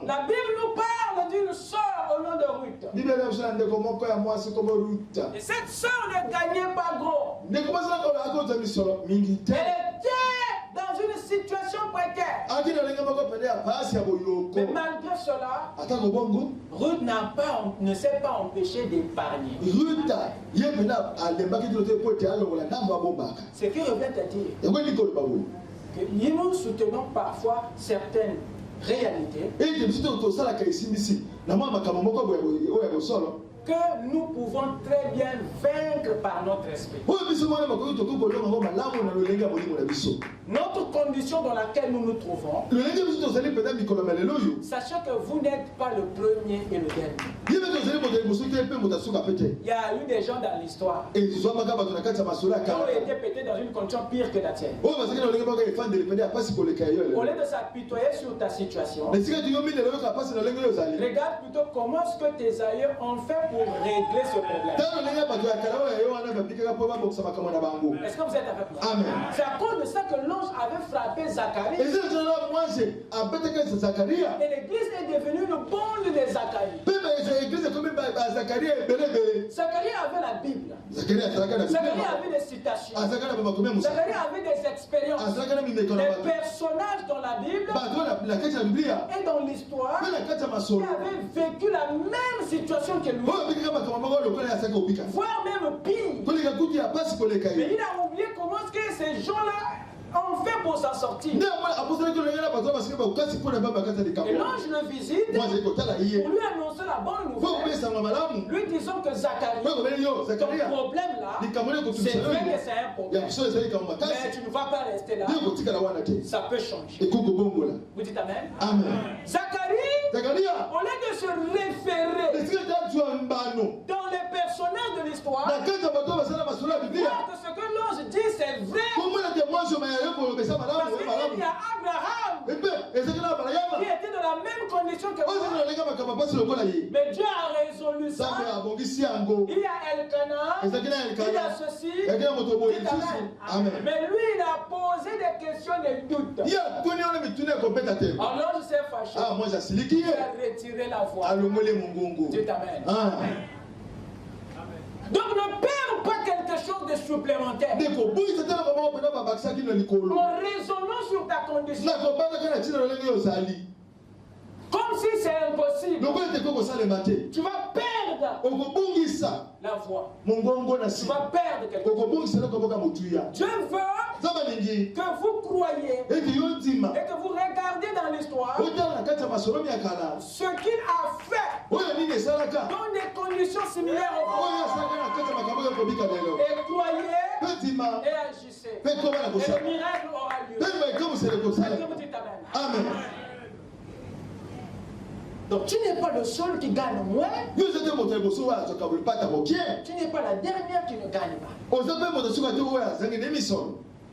La Bible nous parle d'une sœur au nom de Ruth. Et cette sœur ne gagnait pas gros. Elle était dans une situation précaire. Mais malgré cela, Ruth ne s'est pas empêchée d'épargner. Ce qui revient à dire que nous soutenons parfois certaines réalités que nous pouvons très bien vaincre par notre esprit. Notre autre condition dans laquelle nous nous trouvons, sachez que vous n'êtes pas le premier et le dernier. Il y a eu des gens dans l'histoire qui ont été pétés dans une condition pire que la tienne. Au lieu de s'apitoyer sur ta situation, regarde plutôt comment est-ce que tes aïeux ont fait pour régler ce problème. Est-ce que vous êtes avec moi? Amen. C'est à cause de ça que l'ange avait frappé Zacharie. Et l'église est devenue le bande de Zacharie. Zacharie avait la Bible. Zacharie avait des citations. Zacharie avait des expériences. Des personnages dans la Bible et dans l'histoire qui avaient vécu la même situation que lui. Voire même pire. Mais il a oublié comment est-ce que ces gens-là ont fait pour s'en sortir. Et l'ange le visite pour lui annoncer la bonne nouvelle. Lui disant que Zacharie, ton problème là, c'est vrai que c'est un problème. Mais tu ne vas pas rester là. Ça peut changer. Vous dites Amen? Amen. Zacharie, au lieu de se référer dans les personnages de l'histoire, voir que ce que l'ange dit c'est vrai. Parce qu'il y a Abraham qui était dans la même condition que moi. Mais Dieu a résolu ça. Il y a Elkanah, il y a ceci. Amen. Mais lui, il a posé des questions, des doutes. Alors l'ange s'est fâché. Il a retiré la voix. Dieu t'amène. Donc ne perds pas quelque chose de supplémentaire. En raisonnant sur ta condition. Comme si c'est impossible. Tu vas perdre la voix. Tu vas perdre quelque chose. Dieu veut que vous croyez et que vous regardez dans l'histoire ce qu'il a fait dans des conditions similaires aux vôtres. Et croyez et agissez. Et le miracle aura lieu. Est-ce que vous dites Amen? Amen. Donc tu n'es pas le seul qui gagne moins. Tu n'es pas la dernière qui ne gagne pas.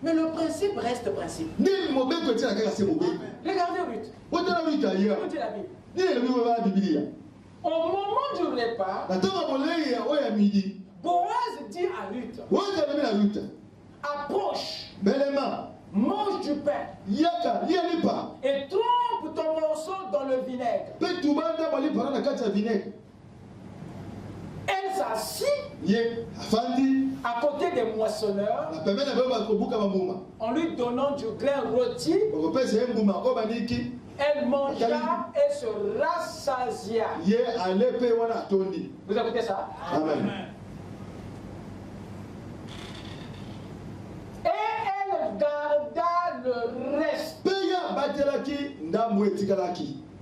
Mais le principe reste principe. Regardez Ruth. Écoutez la Bible. Au moment du repas, Boaz dit à Ruth, approche, mange du pain et trempe ton morceau dans le vinaigre. Elle s'assit à côté des moissonneurs en lui donnant du grain rôti. Elle mangea et se rassasia. Vous écoutez ça? Amen. Et elle garda le reste.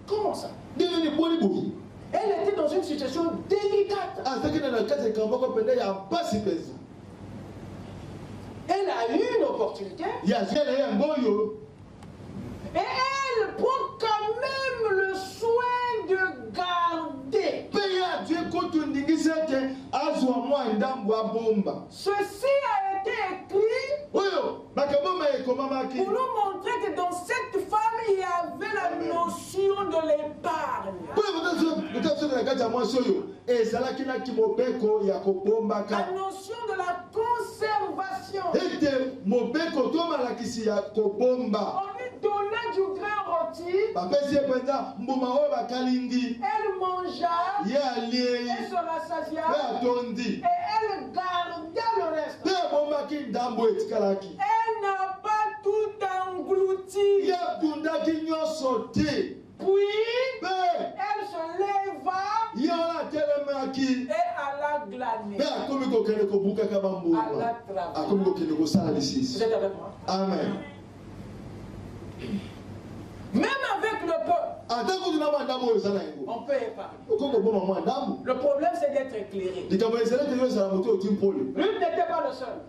Comment ça? Elle était dans une situation délicate. Elle a eu une opportunité. Et elle prend quand même le soin de garder. Ceci a été écrit pour nous montrer que dans cette femme il y avait la notion de l'épargne. La notion de la conservation. On lui donna du grain rôti. Elle mangea et se rassasia. Et elle garda le reste. Elle n'a pas tout englouti. Puis elle se leva et alla glaner. Alla travailler. Vous êtes avec moi? Amen. Même avec le peuple, on peut épargner. Le problème, c'est d'être éclairé. Ruth n'était pas le seul.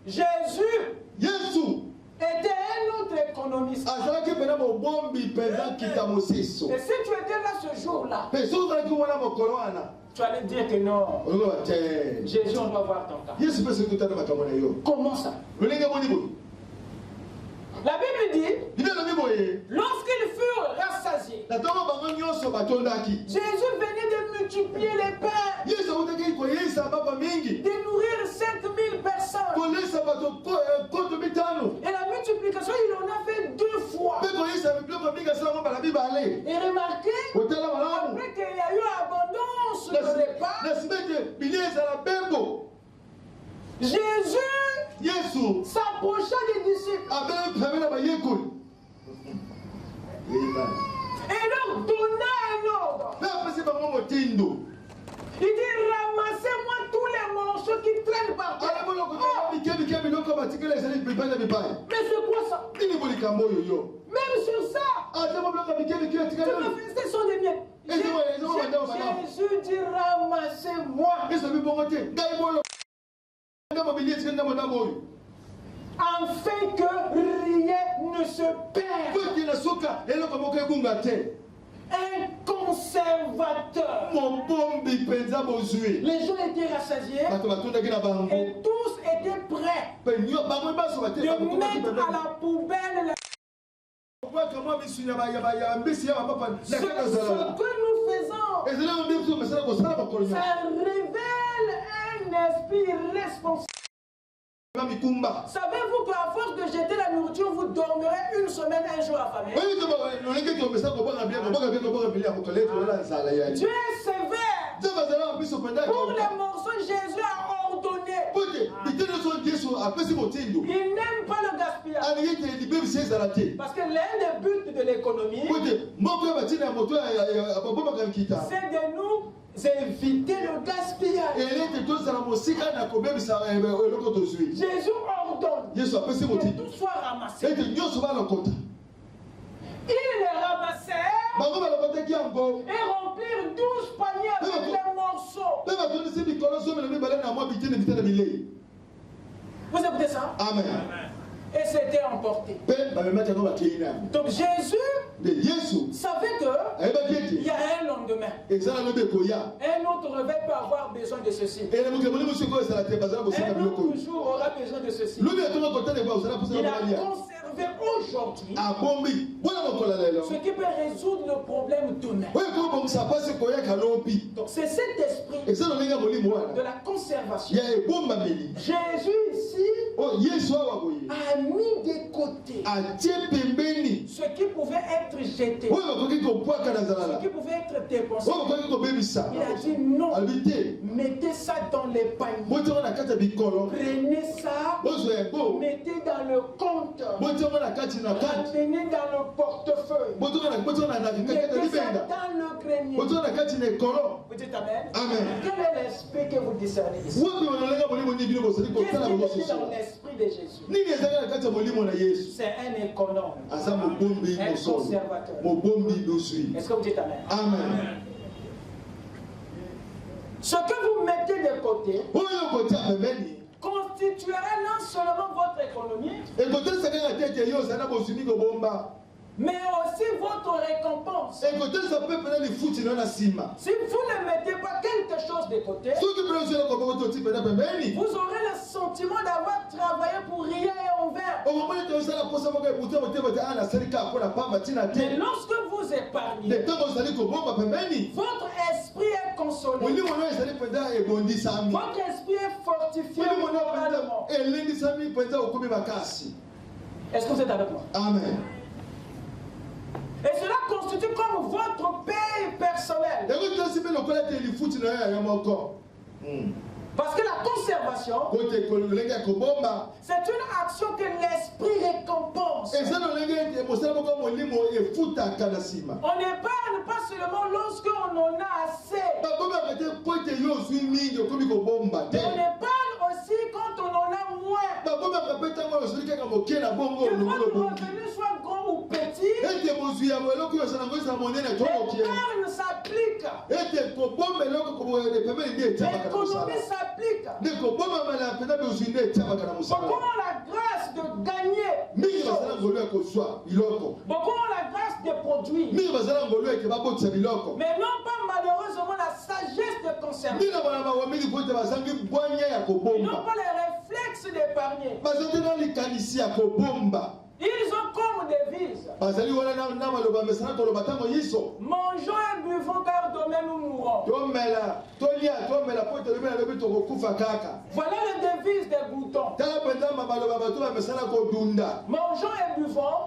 Jésus était un autre économiste. Et si tu étais là ce jour-là, tu allais dire que non, Jésus, on doit voir ton cas. Comment ça? La Bible dit, lorsqu'ils furent rassasiés, Jésus venait de multiplier les pains, de nourrir 5000 personnes. Et la multiplication, il en a fait 2 fois. Et remarquez, après qu'il y a eu abondance de repas, Jésus s'approcha des disciples et leur donna un ordre. Il dit, ramassez-moi tous les morceaux qui traînent par terre. Oh. Mais c'est quoi ça? Même sur ça, ce sont des miettes. Jésus dit, ramassez-moi. Afin que rien ne se perde. Un conservateur. Les gens étaient rassasiés et tous étaient prêts de mettre à la poubelle ce que nous faisons. Ça révèle un esprit responsable. Savez-vous qu'à force de jeter la nourriture, vous dormirez une semaine, un jour affamé? Dieu est sévère. Pour les morceaux, Jésus a ordonné. Il n'aime pas le gaspillage. Parce que l'un des buts de l'économie, c'est de nous éviter le gaspillage. Jésus ordonne que tout soit ramassé. Ils les ramassèrent et remplirent 12 paniers avec les morceaux. Vous écoutez ça? Amen. Et c'était emporté. Donc Jésus savait qu'il y a un lendemain. Un autre réveil peut avoir besoin de ceci. Un autre jour aura besoin de ceci. Il a conservé aujourd'hui ce qui peut résoudre le problème demain. Donc c'est cet esprit de la conservation. Jésus ici a mis de côté ce qui pouvait être jeté, ce qui pouvait être dépensé. Il a dit non, mettez ça dans les paniers, prenez ça, mettez dans le compte, ramenez dans le portefeuille, mettez ça dans le grenier. Vous dites amen? Amen. Quel est l'esprit que vous discernez ici? Qu'est-ce qui est dans l'esprit de Jésus? C'est un économe, un conservateur. Est-ce que vous dites amen? Amen. Ce que vous mettez de côté constituera non seulement votre économie, mais aussi votre récompense. Si vous ne mettez pas quelque chose de côté, vous aurez le sentiment d'avoir travaillé pour rien et en vain. Mais lorsque vous épargnez, votre esprit est consolé. Votre esprit est fortifié moralement. Est-ce que vous êtes avec moi? Amen. Et cela constitue comme votre paye personnelle. Parce que la conservation, c'est une action que l'esprit récompense. On n'épargne pas seulement lorsqu'on en a assez. On épargne aussi quand on en a moins. votre revenu soit grand ou petit, l'épargne s'applique. L'économie s'applique. Beaucoup ont la grâce de gagner. Beaucoup ont la grâce de produire. Mais non pas malheureusement la sagesse de conserver. Ils n'ont pas les réflexes d'épargner. Ils ont comme devise: mangeons et buvons car demain nous mourrons. Voilà la devise des boutons. Mangeons et buvons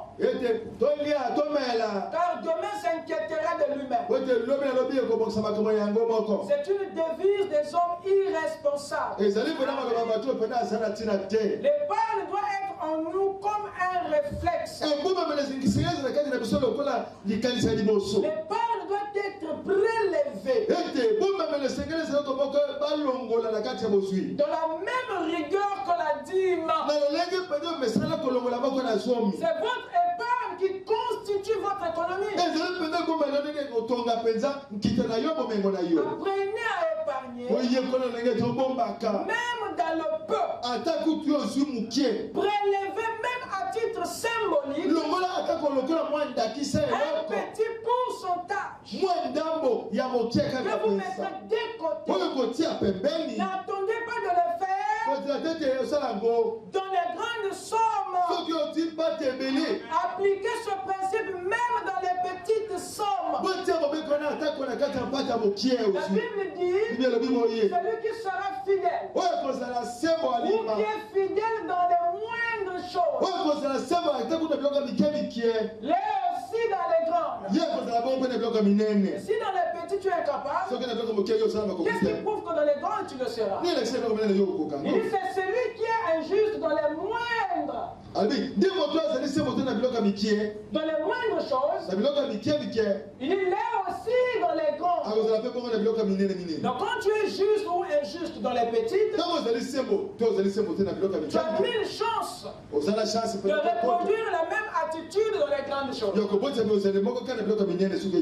car demain s'inquiétera de lui-même. C'est une devise des hommes irresponsables. L'épargne doit être en nous comme un réflexe. L'épargne doit être prélevée dans la même rigueur que la dîme. C'est votre épargne qui constitue votre économie. Apprenez à épargner, même dans le peu. Prélevez même à titre symbolique un petit pourcentage que vous mettrez de côté. N'attendez pas de le faire dans les grandes sommes. Appliquez ce principe même dans les petites sommes. La Bible dit: celui qui sera fidèle ou qui est fidèle dans les moindres choses, l'est aussi dans les grandes. Si dans les petits tu es incapable, qu'est-ce qui prouve que dans les grandes tu le seras? Il dit: c'est celui qui est injuste dans les moindres. Dans les moindres choses, il l'est aussi dans les grandes. Donc quand tu es juste ou injuste dans les petites, tu as mille chances de reproduire la même attitude dans les grandes choses.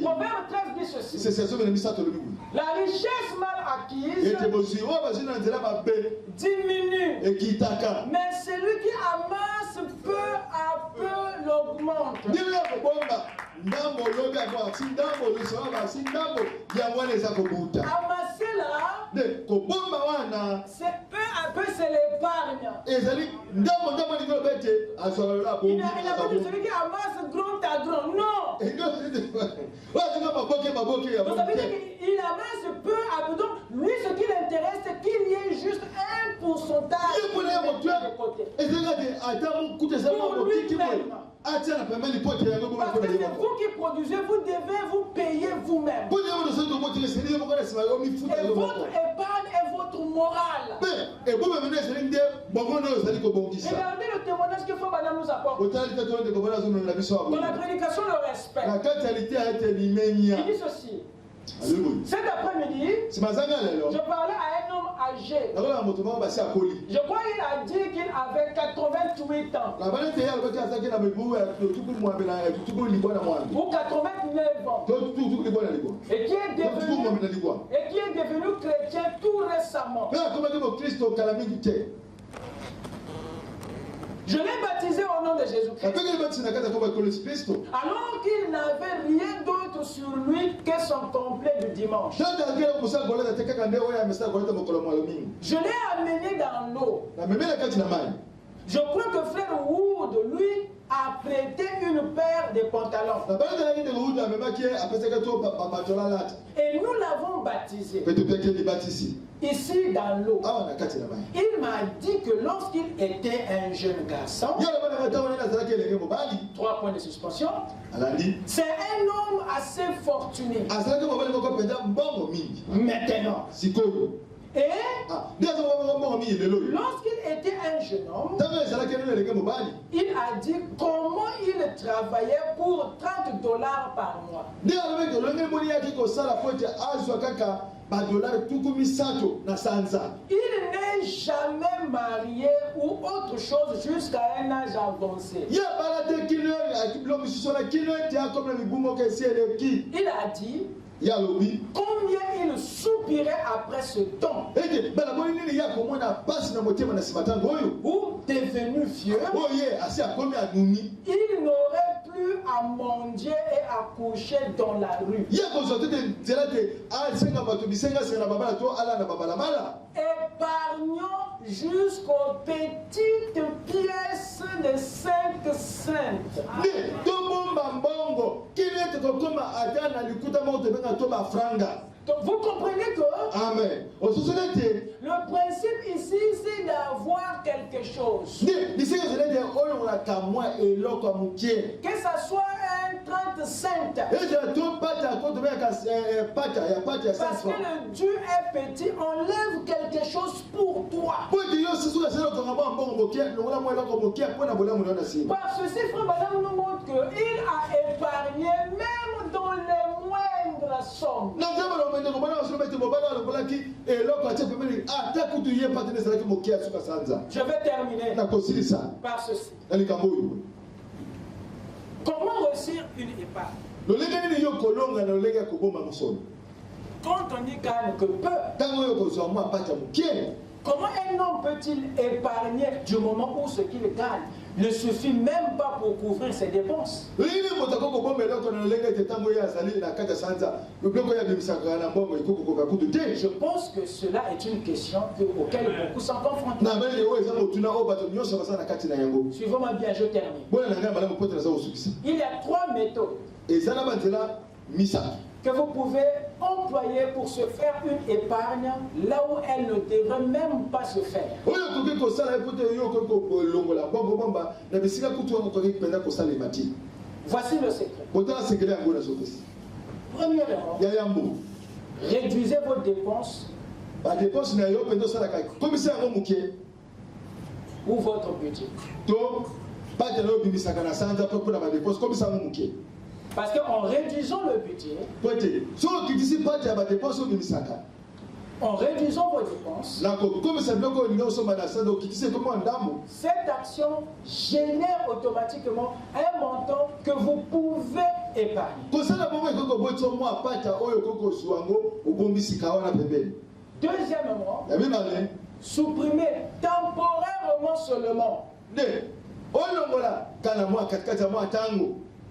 Proverbe 13 dit ceci: la richesse mal acquise diminue, mais celui qui amasse peu à peu l'augmente. Amasser là, c'est peu à peu, c'est l'épargne. Il n'a pas dit celui qui amasse grand à grand. Non. Donc ça veut dire qu'il amasse peu à peu. Donc lui, ce qui l'intéresse, c'est qu'il y ait juste un pourcentage de côté. Pour lui-même. Parce que c'est vous qui produisez, vous devez vous payer vous-même. Et votre épargne est votre morale. Regardez le témoignage que Frère Madame nous apporte. Dans la prédication, le respect. Il dit ceci: cet après-midi, je parlais à un homme âgé. Je crois qu'il a dit qu'il avait 88 ans. Ou 89 ans. Et qui est devenu chrétien tout récemment. Je l'ai baptisé au nom de Jésus-Christ. Alors qu'il n'avait rien d'autre sur lui que son complet du dimanche. Je l'ai amené dans l'eau. Je crois que Frère Wood, lui, a prêté une paire de pantalons. Et nous l'avons baptisé ici dans l'eau. Il m'a dit que lorsqu'il était un jeune garçon, 3 points de suspension, c'est un homme assez fortuné. Maintenant, Et lorsqu'il était un jeune homme, il a dit comment il travaillait pour $30 par mois. Il n'est jamais marié ou autre chose jusqu'à un âge avancé. Il a dit combien il soupirait après ce temps. Ou devenu vieux, il n'aurait plus à mendier et à coucher dans la rue. Épargnons jusqu'aux petites pièces de 5 cents. Donc vous comprenez que Amen. Le principe ici, c'est d'avoir quelque chose. Que ça soit un 30 cents. Parce que le Dieu est petit, enlève quelque chose pour toi. Parce que ces frères madame nous montrent qu'il a épargné même dans les moindres sommes. Je vais terminer par ceci. Comment réussir une épargne? Quand on dit gagne que peu, comment un homme peut-il épargner du moment où ce qu'il gagne ne suffit même pas pour couvrir ses dépenses? Je pense que cela est une question auquel beaucoup sont confrontés. Suivez-moi bien, je termine. Il y a 3 méthodes que vous pouvez employer pour se faire une épargne là où elle ne devrait même pas se faire. Voici le secret. Premièrement, réduisez vos dépenses ou votre budget. Parce qu'en réduisant le budget, en réduisant vos dépenses, cette action génère automatiquement un montant que vous pouvez épargner. Deuxièmement, supprimez temporairement seulement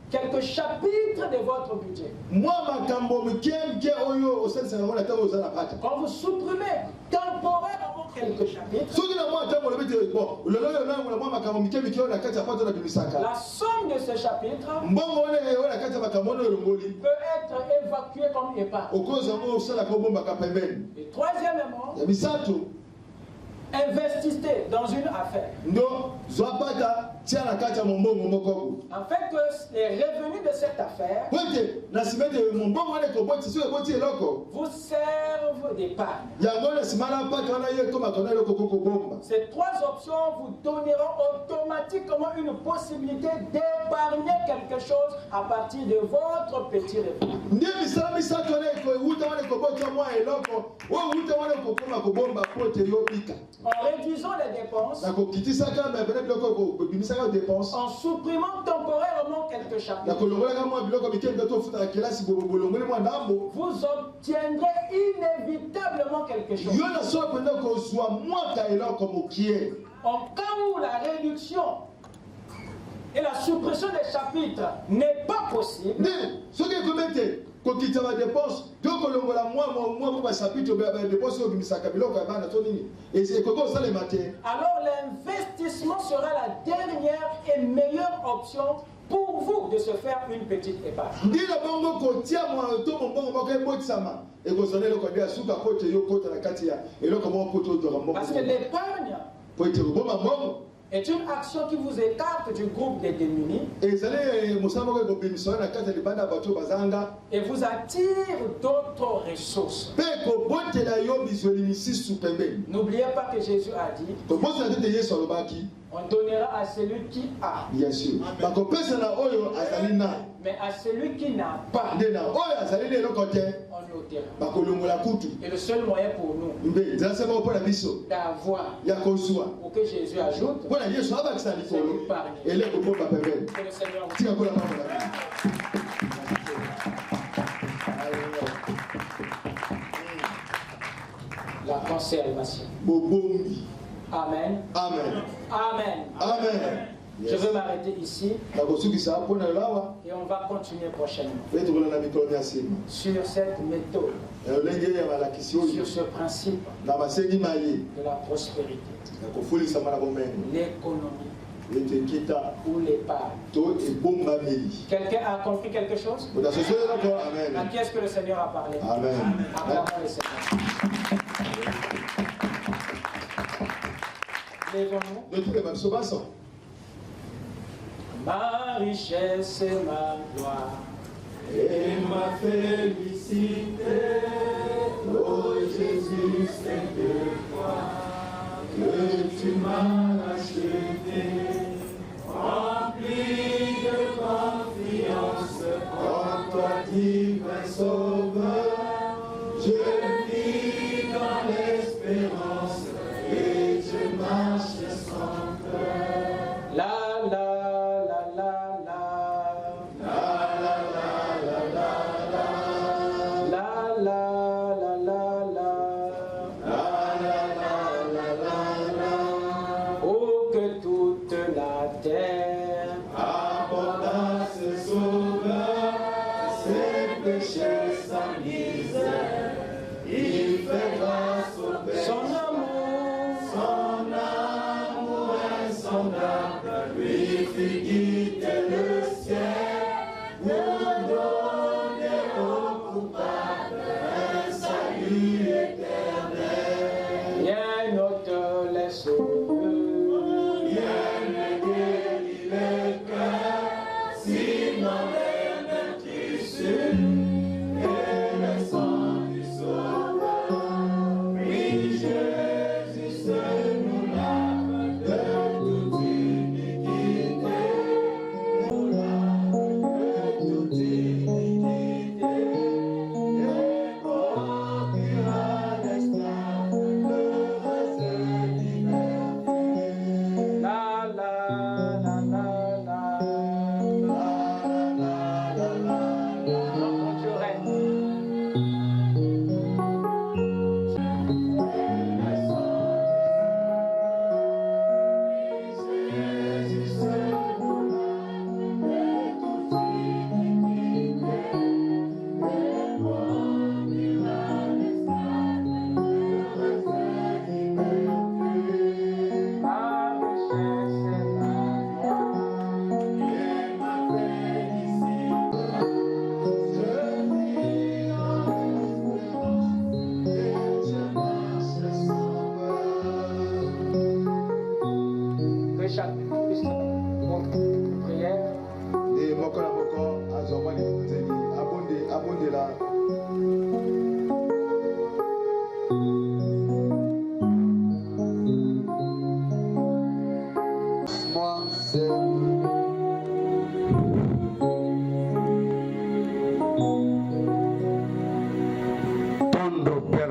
quelques chapitres de votre budget. Quand vous supprimez temporairement quelques chapitres, la somme de ces chapitres peut être évacuée comme épargne. Et troisièmement, investissez dans une affaire. Afin que les revenus de cette affaire vous servent d'épargne. Ces 3 options vous donneront automatiquement une possibilité d'épargner quelque chose à partir de votre petit revenu. En réduisant les dépenses, en supprimant temporairement quelques chapitres, vous obtiendrez inévitablement quelque chose. En cas où la réduction et la suppression des chapitres n'est pas possible, alors l'investissement sera la dernière et meilleure option pour vous de se faire une petite épargne. Parce que l'épargne est une action qui vous écarte du groupe des démunis et vous attire d'autres ressources. N'oubliez pas que Jésus a dit, on donnera à celui qui a. Bien sûr. Mais à celui qui n'a pas, on le ôtera. Et le seul moyen pour nous d'avoir, pour que Jésus ajoute, c'est nous parler. Que le Seigneur vous la conservation. Amen. Amen. Amen. Amen. Je veux m'arrêter ici et on va continuer prochainement sur cette méthode, sur ce principe de la prospérité, l'économie ou l'épargne. Quelqu'un a compris quelque chose? À qui est-ce que le Seigneur a parlé? Amen. Acclamons le Seigneur. Lèvons-nous. Ma richesse et ma gloire et ma félicité, oh Jésus, c'est de toi que tu m'as acheté, rempli de confiance en toi, divin Sauveur. Je vis dans l'espérance et je marche sans peur. La la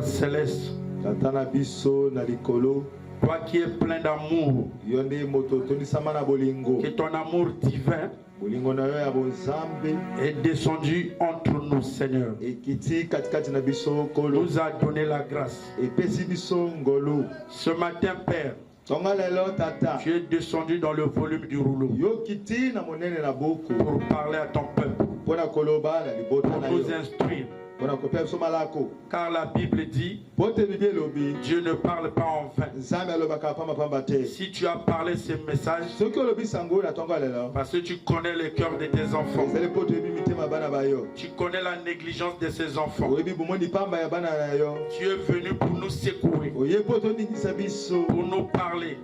Céleste, toi qui es plein d'amour, que ton amour divin est descendu entre nous, Seigneur, nous a donné la grâce. Ce matin, Père, tu es descendu dans le volume du rouleau pour parler à ton peuple, pour nous instruire. Car la Bible dit, Dieu ne parle pas en vain. Si tu as parlé ces messages, parce que tu connais le cœur de tes enfants, tu connais la négligence de ces enfants, tu es venu pour nous secouer. pour nous parler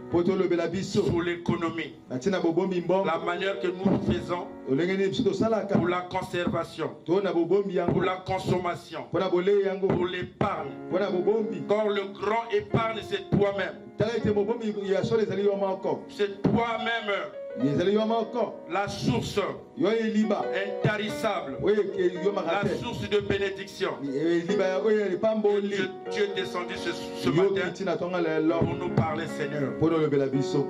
sur l'économie, la manière que nous faisons pour la conservation, pour la consommation, pour l'épargne. Quand le grand épargne, c'est toi-même. C'est toi-même. La source intarissable, la source de bénédiction. Dieu est descendu ce matin pour nous parler, Seigneur.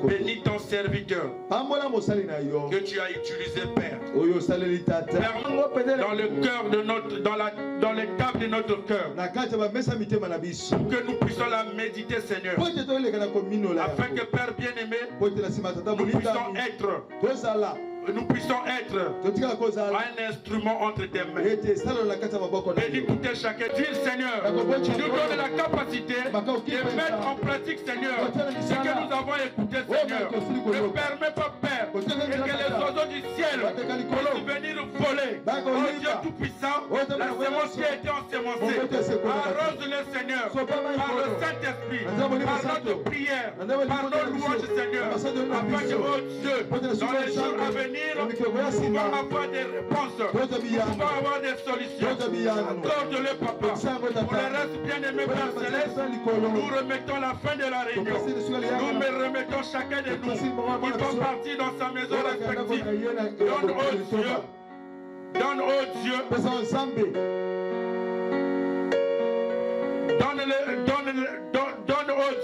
Bénis ton serviteur que tu as utilisé, Père. Dans le cœur de dans les tables de notre cœur, pour que nous puissions la méditer, Seigneur, afin que, Père bien-aimé, nous puissions être un instrument entre tes mains. Bénis tout et chacun. Dis, Seigneur, tu nous donnes la capacité de mettre en pratique, Seigneur, ce que nous avons écouté, Seigneur. Ne permets pas, Père, et que les oiseaux du ciel puissent venir voler. Oh Dieu Tout-Puissant, la semence qui a été ensemencée, arrose-le, Seigneur, par le Saint-Esprit, par notre prière, par nos louanges, Seigneur, afin que, oh Dieu, dans les jours à venir, nous pouvons avoir des réponses, nous pouvons avoir des solutions. Accorde-le, Papa. Pour le reste, bien-aimé Père Céleste, nous remettons la fin de la réunion. Nous remettons chacun de nous qui font partie dans sa maison respective. Donne au Dieu, donne au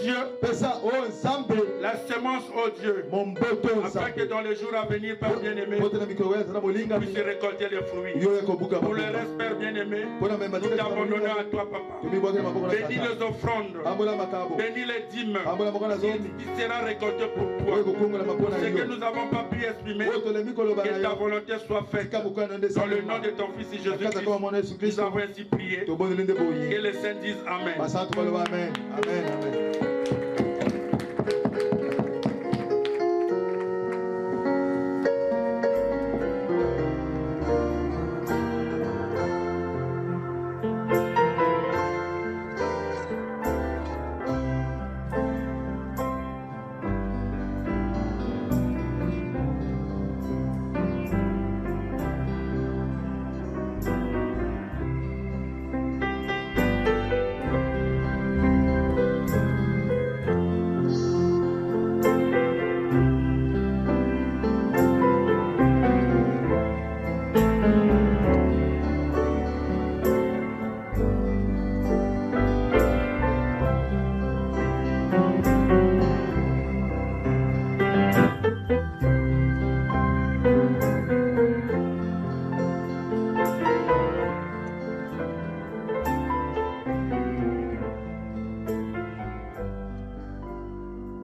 Dieu la semence au Dieu, afin que dans les jours à venir, Père bien-aimé, puisse récolter les fruits. Pour le reste, Père bien-aimé, nous t'abandonnons à toi, Papa. Bénis les offrandes, bénis les dîmes qui sera récolté pour toi. Pour ce que nous n'avons pas pu exprimer, que ta volonté soit faite. Dans le nom de ton Fils Jésus-Christ, nous avons ainsi prié. Que les saints disent Amen. Amen. Amen. Amen. Thank you.